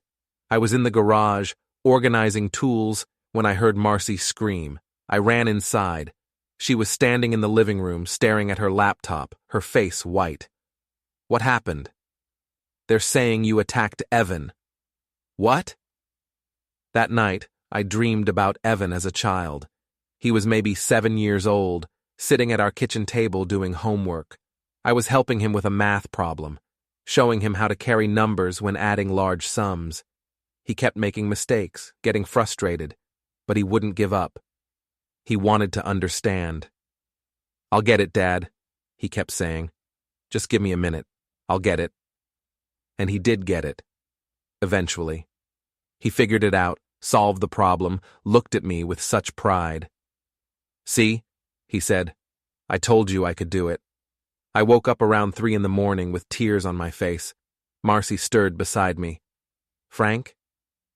I was in the garage, organizing tools, when I heard Marcy scream. I ran inside. She was standing in the living room, staring at her laptop, her face white. What happened? They're saying you attacked Evan. What? That night, I dreamed about Evan as a child. He was maybe 7 years old, sitting at our kitchen table doing homework. I was helping him with a math problem, showing him how to carry numbers when adding large sums. He kept making mistakes, getting frustrated, but he wouldn't give up. He wanted to understand. I'll get it, Dad, he kept saying. Just give me a minute. I'll get it. And he did get it. Eventually. He figured it out, solved the problem, looked at me with such pride. See, he said, I told you I could do it. I woke up around 3 in the morning with tears on my face. Marcy stirred beside me. Frank?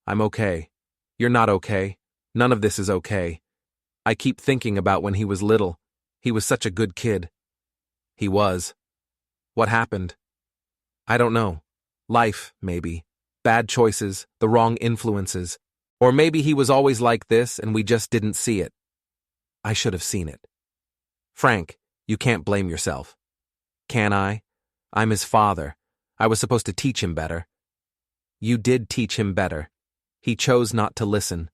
I'm okay. You're not okay. None of this is okay. I keep thinking about when he was little. He was such a good kid. He was. What happened? I don't know. Life, maybe. Bad choices, the wrong influences. Or maybe he was always like this and we just didn't see it. I should have seen it. Frank, you can't blame yourself. Can I? I'm his father. I was supposed to teach him better. You did teach him better. He chose not to listen.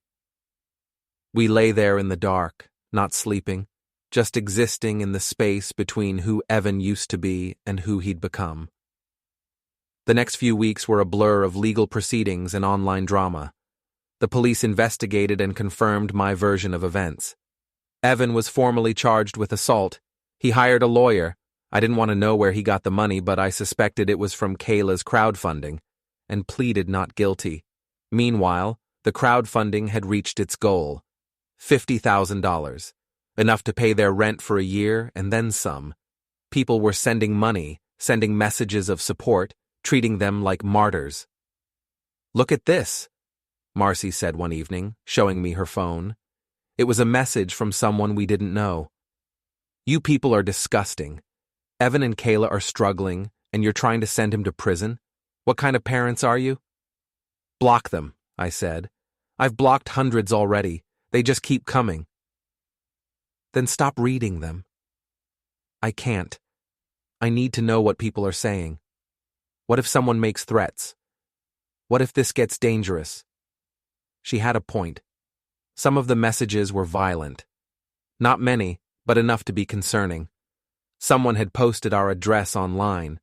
We lay there in the dark, not sleeping, just existing in the space between who Evan used to be and who he'd become. The next few weeks were a blur of legal proceedings and online drama. The police investigated and confirmed my version of events. Evan was formally charged with assault. He hired a lawyer. I didn't want to know where he got the money, but I suspected it was from Kayla's crowdfunding, and pleaded not guilty. Meanwhile, the crowdfunding had reached its goal, $50,000, enough to pay their rent for a year and then some. People were sending money, sending messages of support, treating them like martyrs. Look at this, Marcy said one evening, showing me her phone. It was a message from someone we didn't know. You people are disgusting. Evan and Kayla are struggling, and you're trying to send him to prison? What kind of parents are you? Block them, I said. I've blocked hundreds already. They just keep coming. Then stop reading them. I can't. I need to know what people are saying. What if someone makes threats? What if this gets dangerous? She had a point. Some of the messages were violent. Not many, but enough to be concerning. Someone had posted our address online.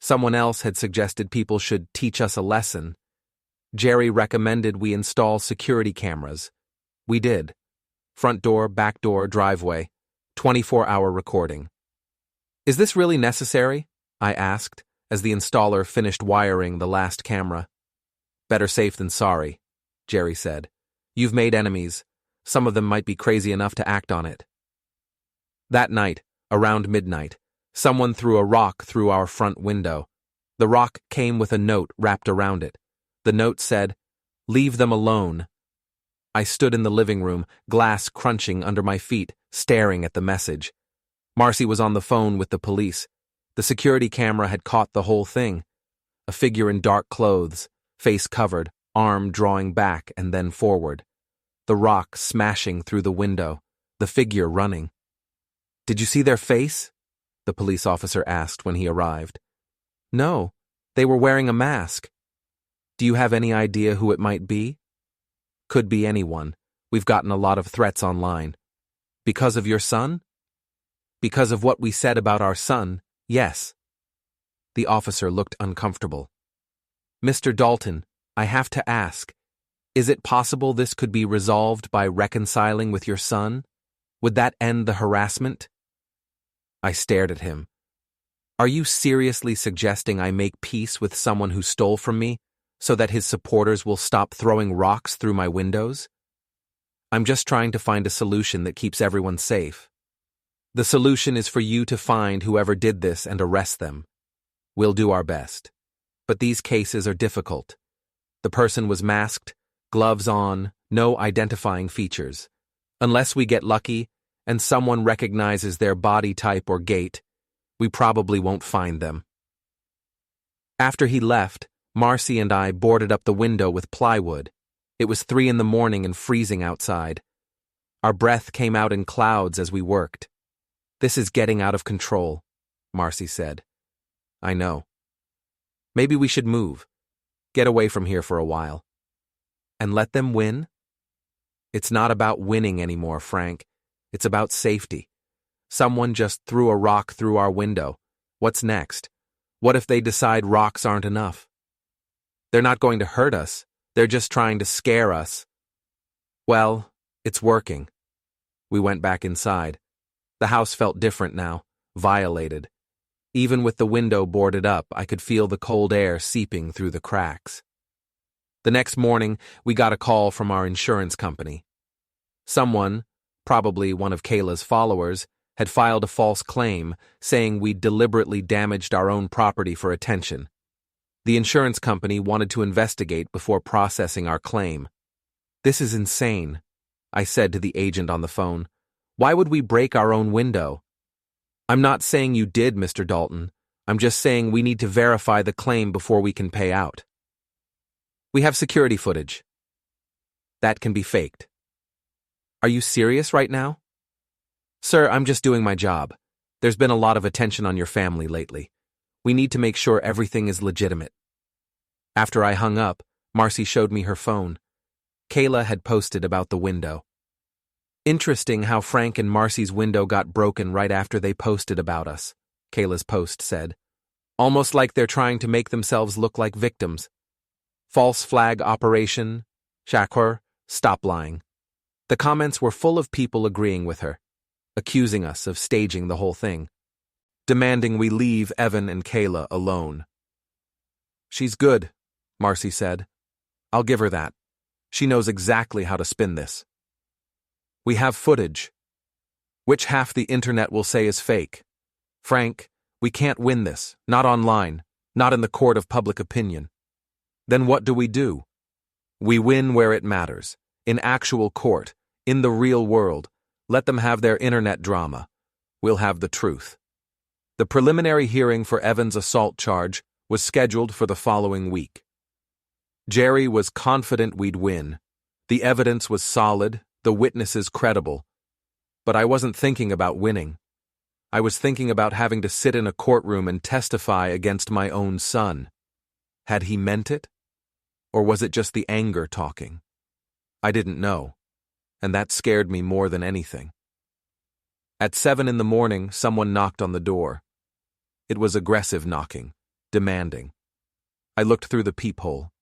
Someone else had suggested people should teach us a lesson. Jerry recommended we install security cameras. We did. Front door, back door, driveway. 24-hour recording. Is this really necessary? I asked, as the installer finished wiring the last camera. Better safe than sorry, Jerry said. You've made enemies. Some of them might be crazy enough to act on it. That night, around midnight, someone threw a rock through our front window. The rock came with a note wrapped around it. The note said, "Leave them alone." I stood in the living room, glass crunching under my feet, staring at the message. Marcy was on the phone with the police. The security camera had caught the whole thing. A figure in dark clothes, face covered, arm drawing back and then forward. The rock smashing through the window, the figure running. Did you see their face? The police officer asked when he arrived. No, they were wearing a mask. Do you have any idea who it might be? Could be anyone. We've gotten a lot of threats online. Because of your son? Because of what we said about our son, yes. The officer looked uncomfortable. Mr. Dalton, I have to ask, is it possible this could be resolved by reconciling with your son? Would that end the harassment? I stared at him. Are you seriously suggesting I make peace with someone who stole from me, so that his supporters will stop throwing rocks through my windows? I'm just trying to find a solution that keeps everyone safe. The solution is for you to find whoever did this and arrest them. We'll do our best. But these cases are difficult. The person was masked, gloves on, no identifying features. Unless we get lucky and someone recognizes their body type or gait, we probably won't find them. After he left, Marcy and I boarded up the window with plywood. It was 3 in the morning and freezing outside. Our breath came out in clouds as we worked. This is getting out of control, Marcy said. I know. Maybe we should move. Get away from here for a while. And let them win? It's not about winning anymore, Frank. It's about safety. Someone just threw a rock through our window. What's next? What if they decide rocks aren't enough? They're not going to hurt us. They're just trying to scare us. Well, it's working. We went back inside. The house felt different now, violated. Even with the window boarded up, I could feel the cold air seeping through the cracks. The next morning, we got a call from our insurance company. Someone, probably one of Kayla's followers, had filed a false claim, saying we'd deliberately damaged our own property for attention. The insurance company wanted to investigate before processing our claim. "This is insane," I said to the agent on the phone. "Why would we break our own window?" "I'm not saying you did, Mr. Dalton. I'm just saying we need to verify the claim before we can pay out. We have security footage. That can be faked." "Are you serious right now?" "Sir, I'm just doing my job. There's been a lot of attention on your family lately. We need to make sure everything is legitimate." After I hung up, Marcy showed me her phone. Kayla had posted about the window. "Interesting how Frank and Marcy's window got broken right after they posted about us," Kayla's post said. "Almost like they're trying to make themselves look like victims. False flag operation, shattering, stop lying." The comments were full of people agreeing with her, accusing us of staging the whole thing, demanding we leave Evan and Kayla alone. "She's good," Marcy said. "I'll give her that. She knows exactly how to spin this. We have footage. Which half the internet will say is fake? Frank, we can't win this, not online, not in the court of public opinion. Then what do? We win where it matters, in actual court, in the real world. Let them have their internet drama. We'll have the truth." The preliminary hearing for Evan's assault charge was scheduled for the following week. Jerry was confident we'd win. The evidence was solid, the witnesses credible. But I wasn't thinking about winning. I was thinking about having to sit in a courtroom and testify against my own son. Had he meant it? Or was it just the anger talking? I didn't know, and that scared me more than anything. At 7 in the morning, someone knocked on the door. It was aggressive knocking, demanding. I looked through the peephole.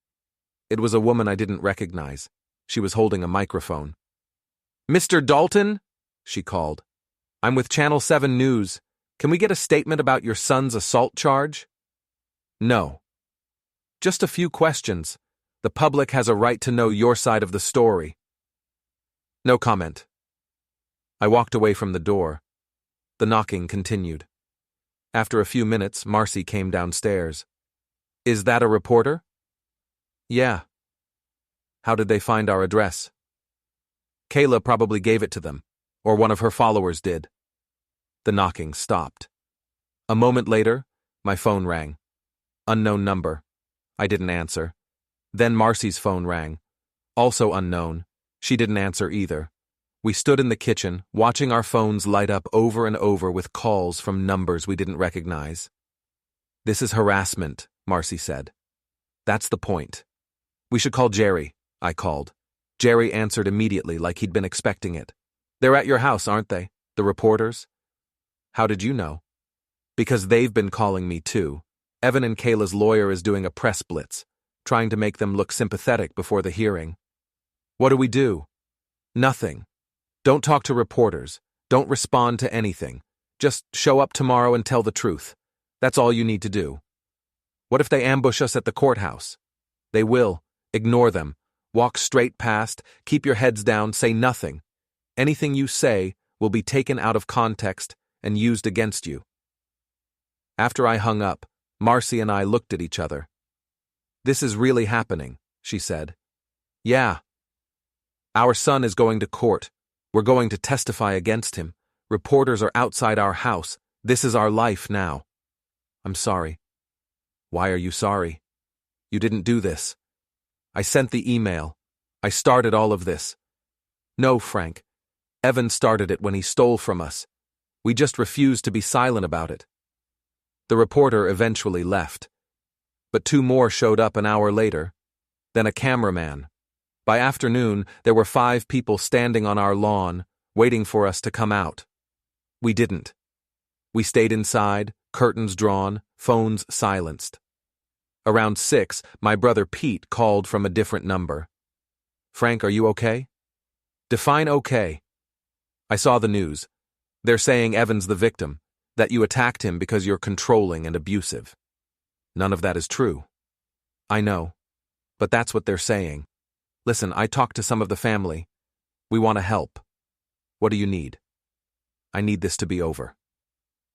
It was a woman I didn't recognize. She was holding a microphone. "Mr. Dalton?" she called. "I'm with Channel 7 News. Can we get a statement about your son's assault charge?" "No. Just a few questions. The public has a right to know your side of the story." "No comment." I walked away from the door. The knocking continued. After a few minutes, Marcy came downstairs. "Is that a reporter?" "Yeah." "How did they find our address?" "Kayla probably gave it to them, or one of her followers did." The knocking stopped. A moment later, my phone rang. Unknown number. I didn't answer. Then Marcy's phone rang. Also unknown. She didn't answer either. We stood in the kitchen, watching our phones light up over and over with calls from numbers we didn't recognize. "This is harassment," Marcy said. "That's the point. We should call Jerry," I called. Jerry answered immediately like he'd been expecting it. "They're at your house, aren't they? The reporters?" "How did you know?" "Because they've been calling me too. Evan and Kayla's lawyer is doing a press blitz, trying to make them look sympathetic before the hearing." "What do?" "Nothing. Don't talk to reporters. Don't respond to anything. Just show up tomorrow and tell the truth. That's all you need to do." "What if they ambush us at the courthouse?" "They will. Ignore them. Walk straight past, keep your heads down, say nothing. Anything you say will be taken out of context and used against you." After I hung up, Marcy and I looked at each other. "This is really happening," she said. "Yeah. Our son is going to court. We're going to testify against him. Reporters are outside our house. This is our life now." "I'm sorry." "Why are you sorry? You didn't do this. I sent the email. I started all of this." "No, Frank. Evan started it when he stole from us. We just refused to be silent about it." The reporter eventually left. But 2 more showed up an hour later. Then a cameraman. By afternoon, there were 5 people standing on our lawn, waiting for us to come out. We didn't. We stayed inside, curtains drawn, phones silenced. Around 6, my brother Pete called from a different number. "Frank, are you okay?" "Define okay." "I saw the news. They're saying Evan's the victim, that you attacked him because you're controlling and abusive." "None of that is true." "I know, but that's what they're saying. Listen, I talked to some of the family. We want to help. What do you need?" I need this to be over.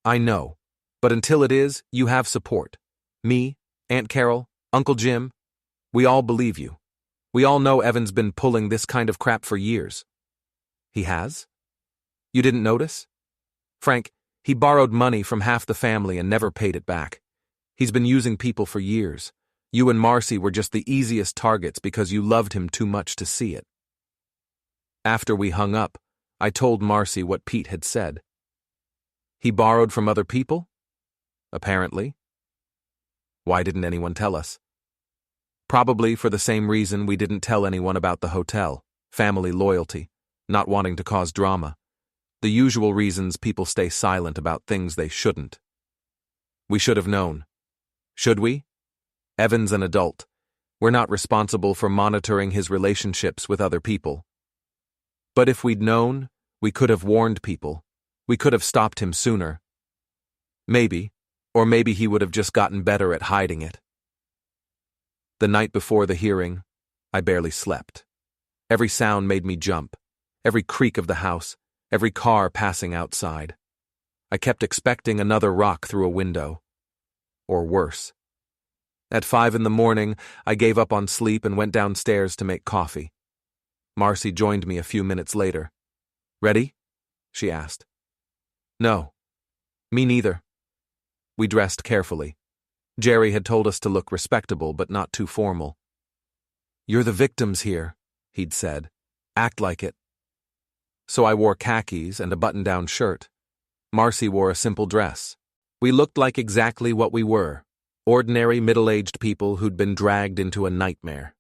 I know. But until it is, you have support. Me, Aunt Carol, Uncle Jim. We all believe you. We all know Evan's been pulling this kind of crap for years. He has? You didn't notice? Frank, he borrowed money from half the family and never paid it back. He's been using people for years. You and Marcy were just the easiest targets because you loved him too much to see it. After we hung up, I told Marcy what Pete had said. He borrowed from other people? Apparently. Why didn't anyone tell us? Probably for the same reason we didn't tell anyone about the hotel, family loyalty, not wanting to cause drama. The usual reasons people stay silent about things they shouldn't. We should have known. Should we? Evan's an adult. We're not responsible for monitoring his relationships with other people. But if we'd known, we could have warned people. We could have stopped him sooner. Maybe, or maybe he would have just gotten better at hiding it. The night before the hearing, I barely slept. Every sound made me jump, every creak of the house, every car passing outside. I kept expecting another rock through a window. Or worse. At 5 a.m, I gave up on sleep and went downstairs to make coffee. Marcy joined me a few minutes later. Ready? She asked. No. Me neither. We dressed carefully. Jerry had told us to look respectable but not too formal. You're the victims here, he'd said. Act like it. So I wore khakis and a button-down shirt. Marcy wore a simple dress. We looked like exactly what we were. Ordinary middle-aged people who'd been dragged into a nightmare.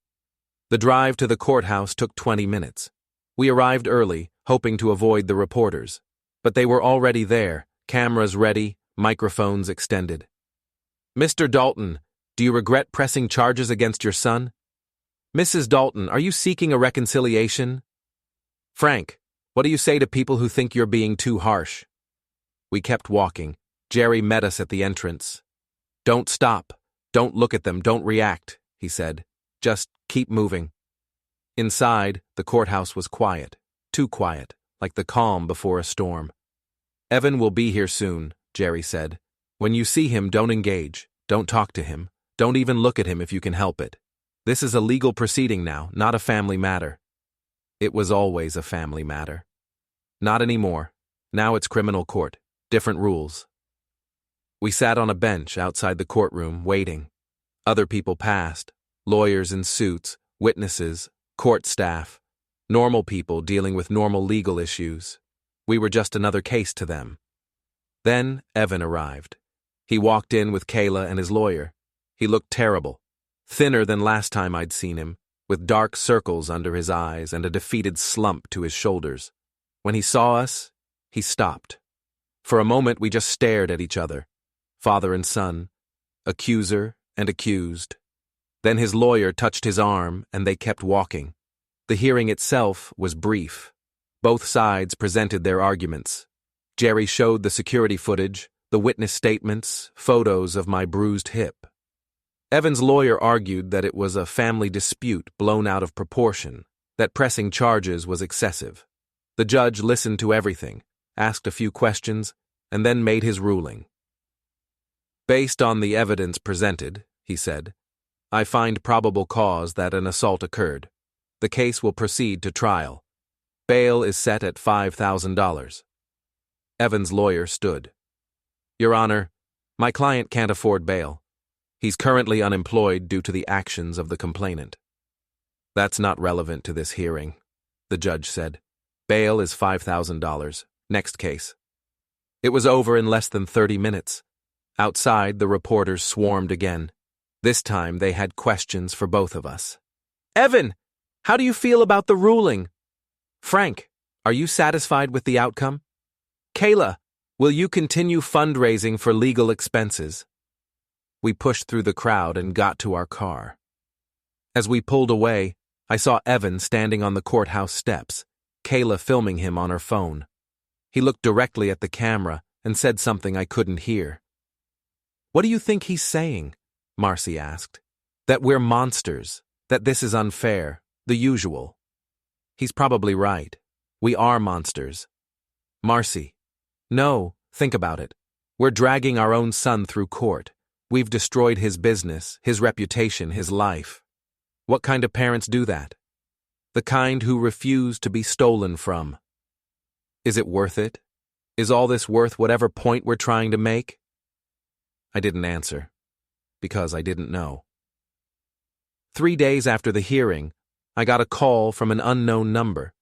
The drive to the courthouse took 20 minutes. We arrived early, hoping to avoid the reporters. But they were already there, cameras ready, microphones extended. Mr. Dalton, do you regret pressing charges against your son? Mrs. Dalton, are you seeking a reconciliation? Frank, what do you say to people who think you're being too harsh? We kept walking. Jerry met us at the entrance. Don't stop. Don't look at them. Don't react, he said. Just keep moving. Inside, the courthouse was quiet. Too quiet, like the calm before a storm. Evan will be here soon, Jerry said. When you see him, don't engage. Don't talk to him. Don't even look at him if you can help it. This is a legal proceeding now, not a family matter. It was always a family matter. Not anymore. Now it's criminal court. Different rules. We sat on a bench outside the courtroom, waiting. Other people passed. Lawyers in suits, witnesses, court staff. Normal people dealing with normal legal issues. We were just another case to them. Then Evan arrived. He walked in with Kayla and his lawyer. He looked terrible. Thinner than last time I'd seen him, with dark circles under his eyes and a defeated slump to his shoulders. When he saw us, he stopped. For a moment we just stared at each other. Father and son, accuser and accused. Then his lawyer touched his arm and they kept walking. The hearing itself was brief. Both sides presented their arguments. Jerry showed the security footage, the witness statements, photos of my bruised hip. Evan's lawyer argued that it was a family dispute blown out of proportion, that pressing charges was excessive. The judge listened to everything, asked a few questions, and then made his ruling. Based on the evidence presented, he said, I find probable cause that an assault occurred. The case will proceed to trial. Bail is set at $5,000. Evan's lawyer stood. Your Honor, my client can't afford bail. He's currently unemployed due to the actions of the complainant. That's not relevant to this hearing, the judge said. Bail is $5,000. Next case. It was over in less than 30 minutes. Outside, the reporters swarmed again. This time, they had questions for both of us. Evan, how do you feel about the ruling? Frank, are you satisfied with the outcome? Kayla, will you continue fundraising for legal expenses? We pushed through the crowd and got to our car. As we pulled away, I saw Evan standing on the courthouse steps, Kayla filming him on her phone. He looked directly at the camera and said something I couldn't hear. What do you think he's saying? Marcy asked. That we're monsters, that this is unfair, the usual. He's probably right. We are monsters. Marcy, No, think about it. We're dragging our own son through court. We've destroyed his business, his reputation, his life. What kind of parents do that? The kind who refuse to be stolen from. Is it worth it? Is all this worth whatever point we're trying to make? I didn't answer, because I didn't know. 3 days after the hearing, I got a call from an unknown number.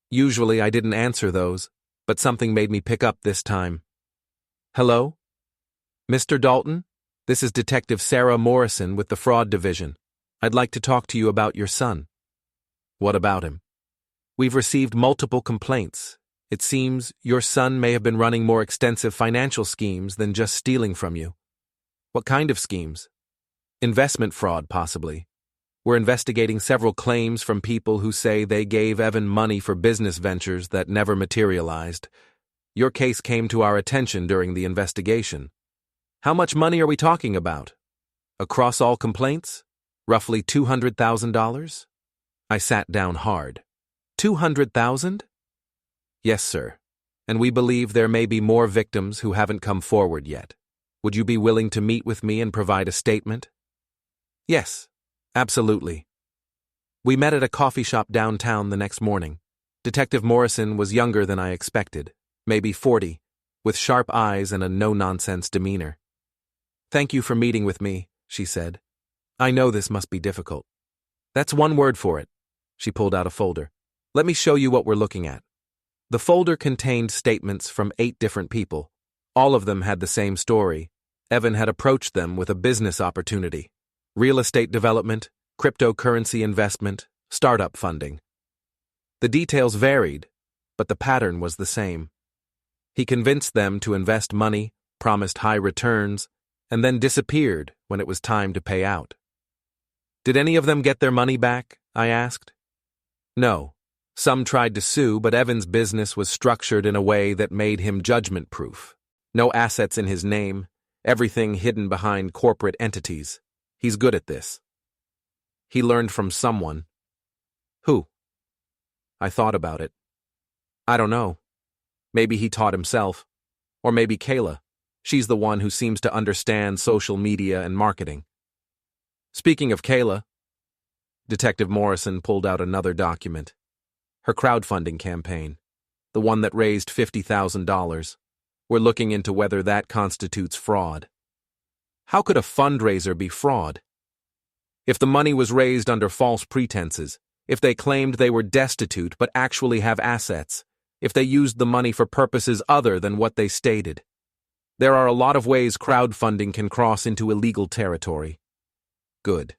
Usually I didn't answer those, but something made me pick up this time. Hello? Mr. Dalton? This is Detective Sarah Morrison with the Fraud Division. I'd like to talk to you about your son. What about him? We've received multiple complaints. It seems your son may have been running more extensive financial schemes than just stealing from you. What kind of schemes? Investment fraud, possibly. We're investigating several claims from people who say they gave Evan money for business ventures that never materialized. Your case came to our attention during the investigation. How much money are we talking about? Across all complaints? Roughly $200,000? I sat down hard. 200,000? Yes, sir. And we believe there may be more victims who haven't come forward yet. Would you be willing to meet with me and provide a statement? Yes, absolutely. We met at a coffee shop downtown the next morning. Detective Morrison was younger than I expected, maybe 40, with sharp eyes and a no-nonsense demeanor. Thank you for meeting with me, she said. I know this must be difficult. That's one word for it. She pulled out a folder. Let me show you what we're looking at. The folder contained statements from 8 different people. All of them had the same story. Evan had approached them with a business opportunity. Real estate development, cryptocurrency investment, startup funding. The details varied, but the pattern was the same. He convinced them to invest money, promised high returns, and then disappeared when it was time to pay out. Did any of them get their money back? I asked. No. Some tried to sue, but Evan's business was structured in a way that made him judgment-proof. No assets in his name, everything hidden behind corporate entities. He's good at this. He learned from someone. Who? I thought about it. I don't know. Maybe he taught himself. Or maybe Kayla. She's the one who seems to understand social media and marketing. Speaking of Kayla, Detective Morrison pulled out another document. Her crowdfunding campaign, the one that raised $50,000. We're looking into whether that constitutes fraud. How could a fundraiser be fraud? If the money was raised under false pretenses, if they claimed they were destitute but actually have assets, if they used the money for purposes other than what they stated. There are a lot of ways crowdfunding can cross into illegal territory. Good.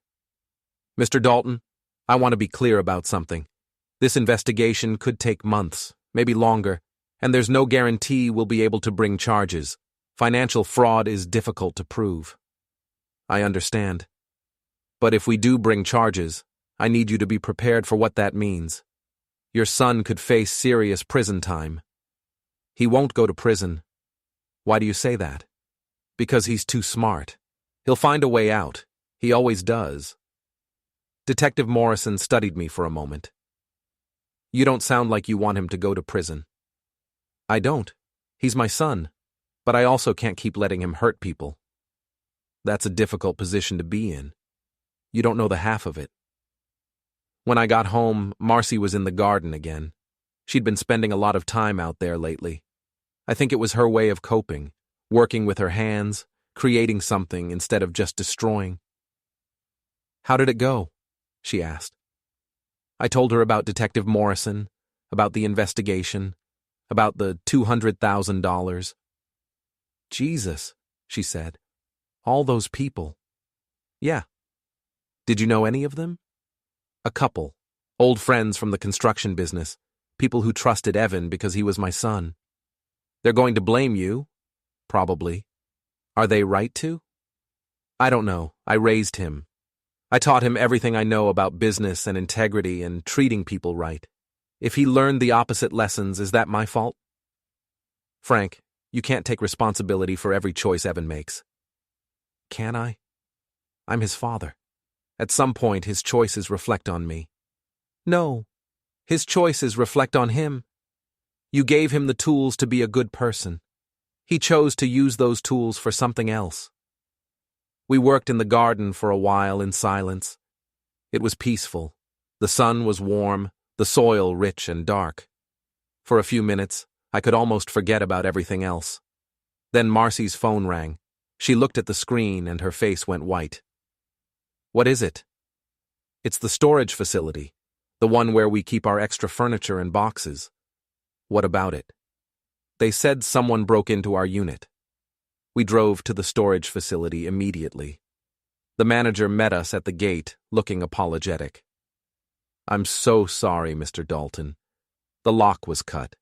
Mr. Dalton, I want to be clear about something. This investigation could take months, maybe longer, and there's no guarantee we'll be able to bring charges. Financial fraud is difficult to prove. I understand. But if we do bring charges, I need you to be prepared for what that means. Your son could face serious prison time. He won't go to prison. Why do you say that? Because he's too smart. He'll find a way out. He always does. Detective Morrison studied me for a moment. You don't sound like you want him to go to prison. I don't. He's my son. But I also can't keep letting him hurt people. That's a difficult position to be in. You don't know the half of it. When I got home, Marcy was in the garden again. She'd been spending a lot of time out there lately. I think it was her way of coping, working with her hands, creating something instead of just destroying. How did it go? She asked. I told her about Detective Morrison, about the investigation, about the $200,000. Jesus, she said. All those people. Yeah. Did you know any of them? A couple. Old friends from the construction business. People who trusted Evan because he was my son. They're going to blame you. Probably. Are they right to? I don't know. I raised him. I taught him everything I know about business and integrity and treating people right. If he learned the opposite lessons, is that my fault? Frank, you can't take responsibility for every choice Evan makes. Can I? I'm his father. At some point, his choices reflect on me. No. His choices reflect on him. You gave him the tools to be a good person. He chose to use those tools for something else. We worked in the garden for a while in silence. It was peaceful. The sun was warm, the soil rich and dark. For a few minutes, I could almost forget about everything else. Then Marcy's phone rang. She looked at the screen and her face went white. "What is it?" "It's the storage facility, the one where we keep our extra furniture and boxes." "What about it?" "They said someone broke into our unit." We drove to the storage facility immediately. The manager met us at the gate, looking apologetic. "I'm so sorry, Mr. Dalton. The lock was cut.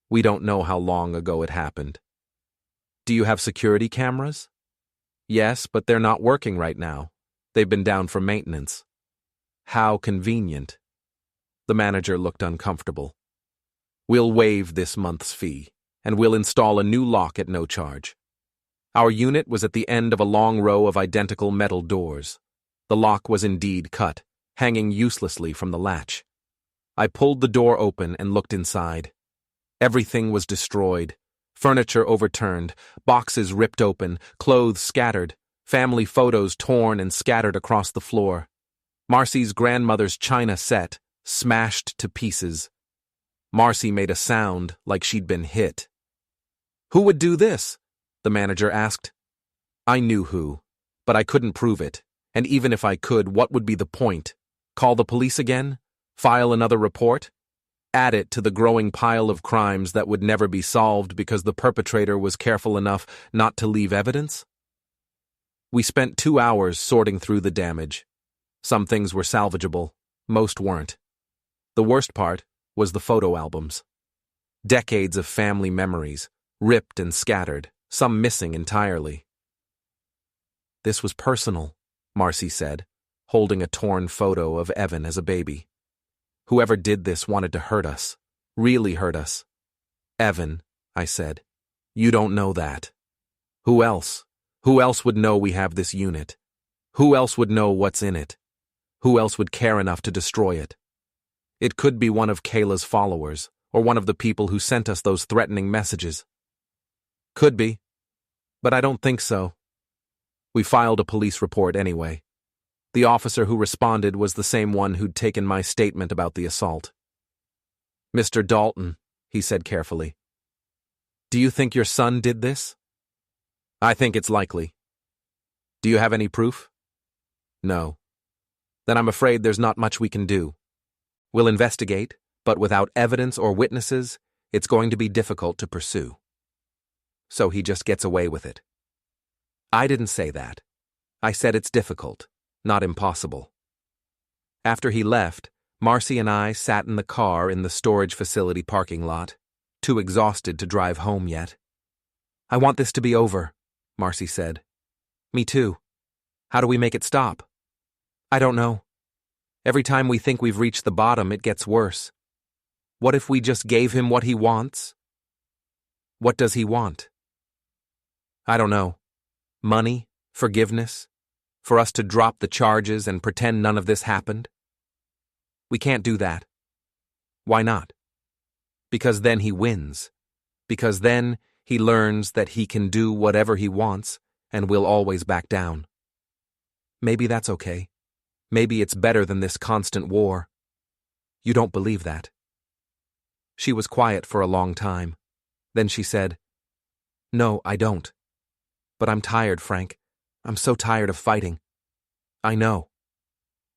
We don't know how long ago it happened." "Do you have security cameras?" "Yes, but they're not working right now. They've been down for maintenance." "How convenient." The manager looked uncomfortable. "We'll waive this month's fee, and we'll install a new lock at no charge." Our unit was at the end of a long row of identical metal doors. The lock was indeed cut, hanging uselessly from the latch. I pulled the door open and looked inside. Everything was destroyed. Furniture overturned, boxes ripped open, clothes scattered, family photos torn and scattered across the floor. Marcy's grandmother's china set, smashed to pieces. Marcy made a sound like she'd been hit. "Who would do this?" the manager asked. I knew who, but I couldn't prove it, and even if I could, what would be the point? Call the police again? File another report? Add it to the growing pile of crimes that would never be solved because the perpetrator was careful enough not to leave evidence? We spent 2 hours sorting through the damage. Some things were salvageable, most weren't. The worst part was the photo albums. Decades of family memories, ripped and scattered, some missing entirely. "This was personal," Marcy said, holding a torn photo of Evan as a baby. "Whoever did this wanted to hurt us, really hurt us." "Evan," I said, "you don't know that. Who else? Who else would know we have this unit? Who else would know what's in it? Who else would care enough to destroy it? It could be one of Kayla's followers, or one of the people who sent us those threatening messages." "Could be, but I don't think so." We filed a police report anyway. The officer who responded was the same one who'd taken my statement about the assault. "Mr. Dalton," he said carefully, "do you think your son did this?" "I think it's likely." "Do you have any proof?" "No." "Then I'm afraid there's not much we can do. We'll investigate, but without evidence or witnesses, it's going to be difficult to pursue." "So he just gets away with it." "I didn't say that. I said it's difficult, not impossible." After he left, Marcy and I sat in the car in the storage facility parking lot, too exhausted to drive home yet. "I want this to be over," Marcy said. "Me too. How do we make it stop?" "I don't know. Every time we think we've reached the bottom, it gets worse. What if we just gave him what he wants?" "What does he want?" "I don't know. Money? Forgiveness? For us to drop the charges and pretend none of this happened?" "We can't do that." "Why not?" "Because then he wins. Because then he learns that he can do whatever he wants and will always back down." "Maybe that's okay. Maybe it's better than this constant war." "You don't believe that." She was quiet for a long time. Then she said, "No, I don't. But I'm tired, Frank. I'm so tired of fighting." "I know.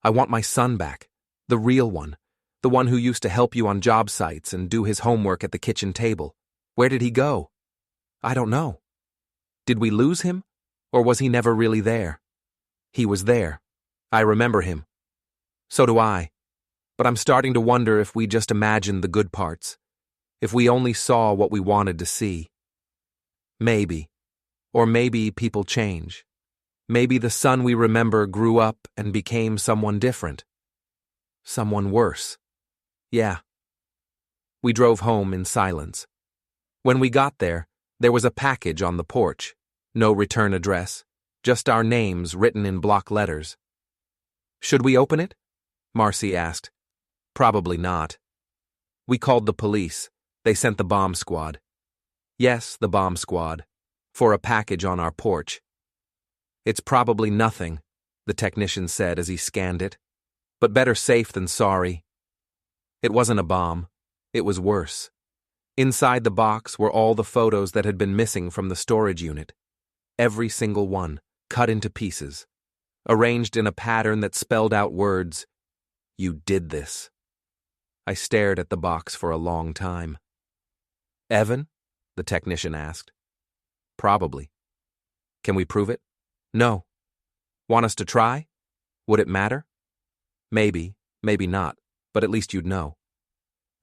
I want my son back. The real one. The one who used to help you on job sites and do his homework at the kitchen table. Where did he go?" "I don't know. Did we lose him? Or was he never really there?" "He was there. I remember him." "So do I. But I'm starting to wonder if we just imagined the good parts. If we only saw what we wanted to see. Maybe. Or maybe people change. Maybe the son we remember grew up and became someone different. Someone worse. Yeah." We drove home in silence. When we got there was a package on the porch. No return address, just our names written in block letters. "Should we open it?" Marcy asked. "Probably not." We called the police. They sent the bomb squad. Yes, the bomb squad. For a package on our porch. It's probably nothing, the technician said as he scanned it. But better safe than sorry. It wasn't a bomb. It was worse. Inside the box were all the photos that had been missing from the storage unit. Every single one, cut into pieces. Arranged in a pattern that spelled out words, "You did this." I stared at the box for a long time. Evan? The technician asked. Probably. Can we prove it? No. Want us to try? Would it matter? Maybe, maybe not, but at least you'd know.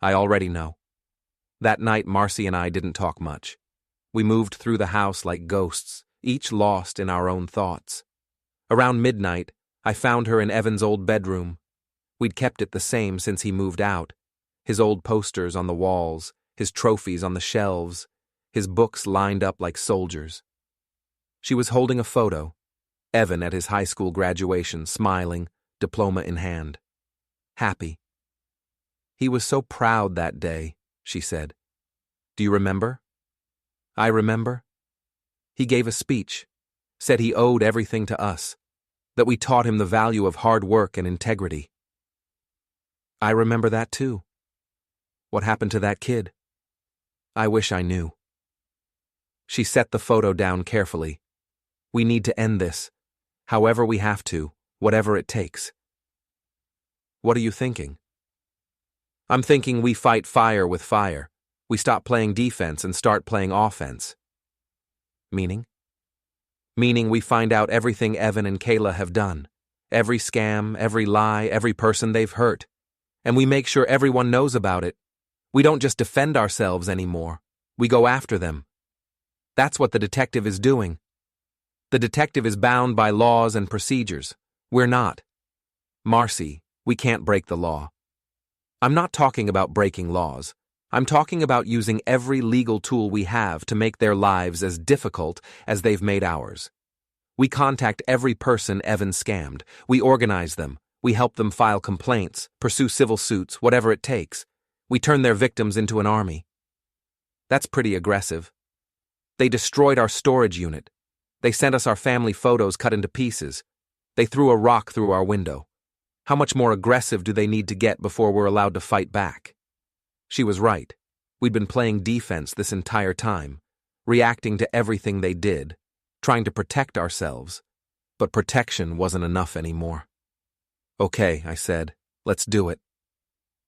I already know. That night, Marcy and I didn't talk much. We moved through the house like ghosts, each lost in our own thoughts. Around midnight, I found her in Evan's old bedroom. We'd kept it the same since he moved out. His old posters on the walls, his trophies on the shelves, his books lined up like soldiers. She was holding a photo, Evan at his high school graduation, smiling, diploma in hand. Happy. He was so proud that day, she said. Do you remember? I remember. He gave a speech, said he owed everything to us, that we taught him the value of hard work and integrity. I remember that too. What happened to that kid? I wish I knew. She set the photo down carefully. We need to end this, however we have to, whatever it takes. What are you thinking? I'm thinking we fight fire with fire. We stop playing defense and start playing offense. Meaning? Meaning we find out everything Evan and Kayla have done. Every scam, every lie, every person they've hurt. And we make sure everyone knows about it. We don't just defend ourselves anymore. We go after them. That's what the detective is doing. The detective is bound by laws and procedures. We're not. Marcy, we can't break the law. I'm not talking about breaking laws. I'm talking about using every legal tool we have to make their lives as difficult as they've made ours. We contact every person Evan scammed. We organize them. We help them file complaints, pursue civil suits, whatever it takes. We turn their victims into an army. That's pretty aggressive. They destroyed our storage unit. They sent us our family photos cut into pieces. They threw a rock through our window. How much more aggressive do they need to get before we're allowed to fight back? She was right. We'd been playing defense this entire time, reacting to everything they did, trying to protect ourselves. But protection wasn't enough anymore. Okay, I said, let's do it.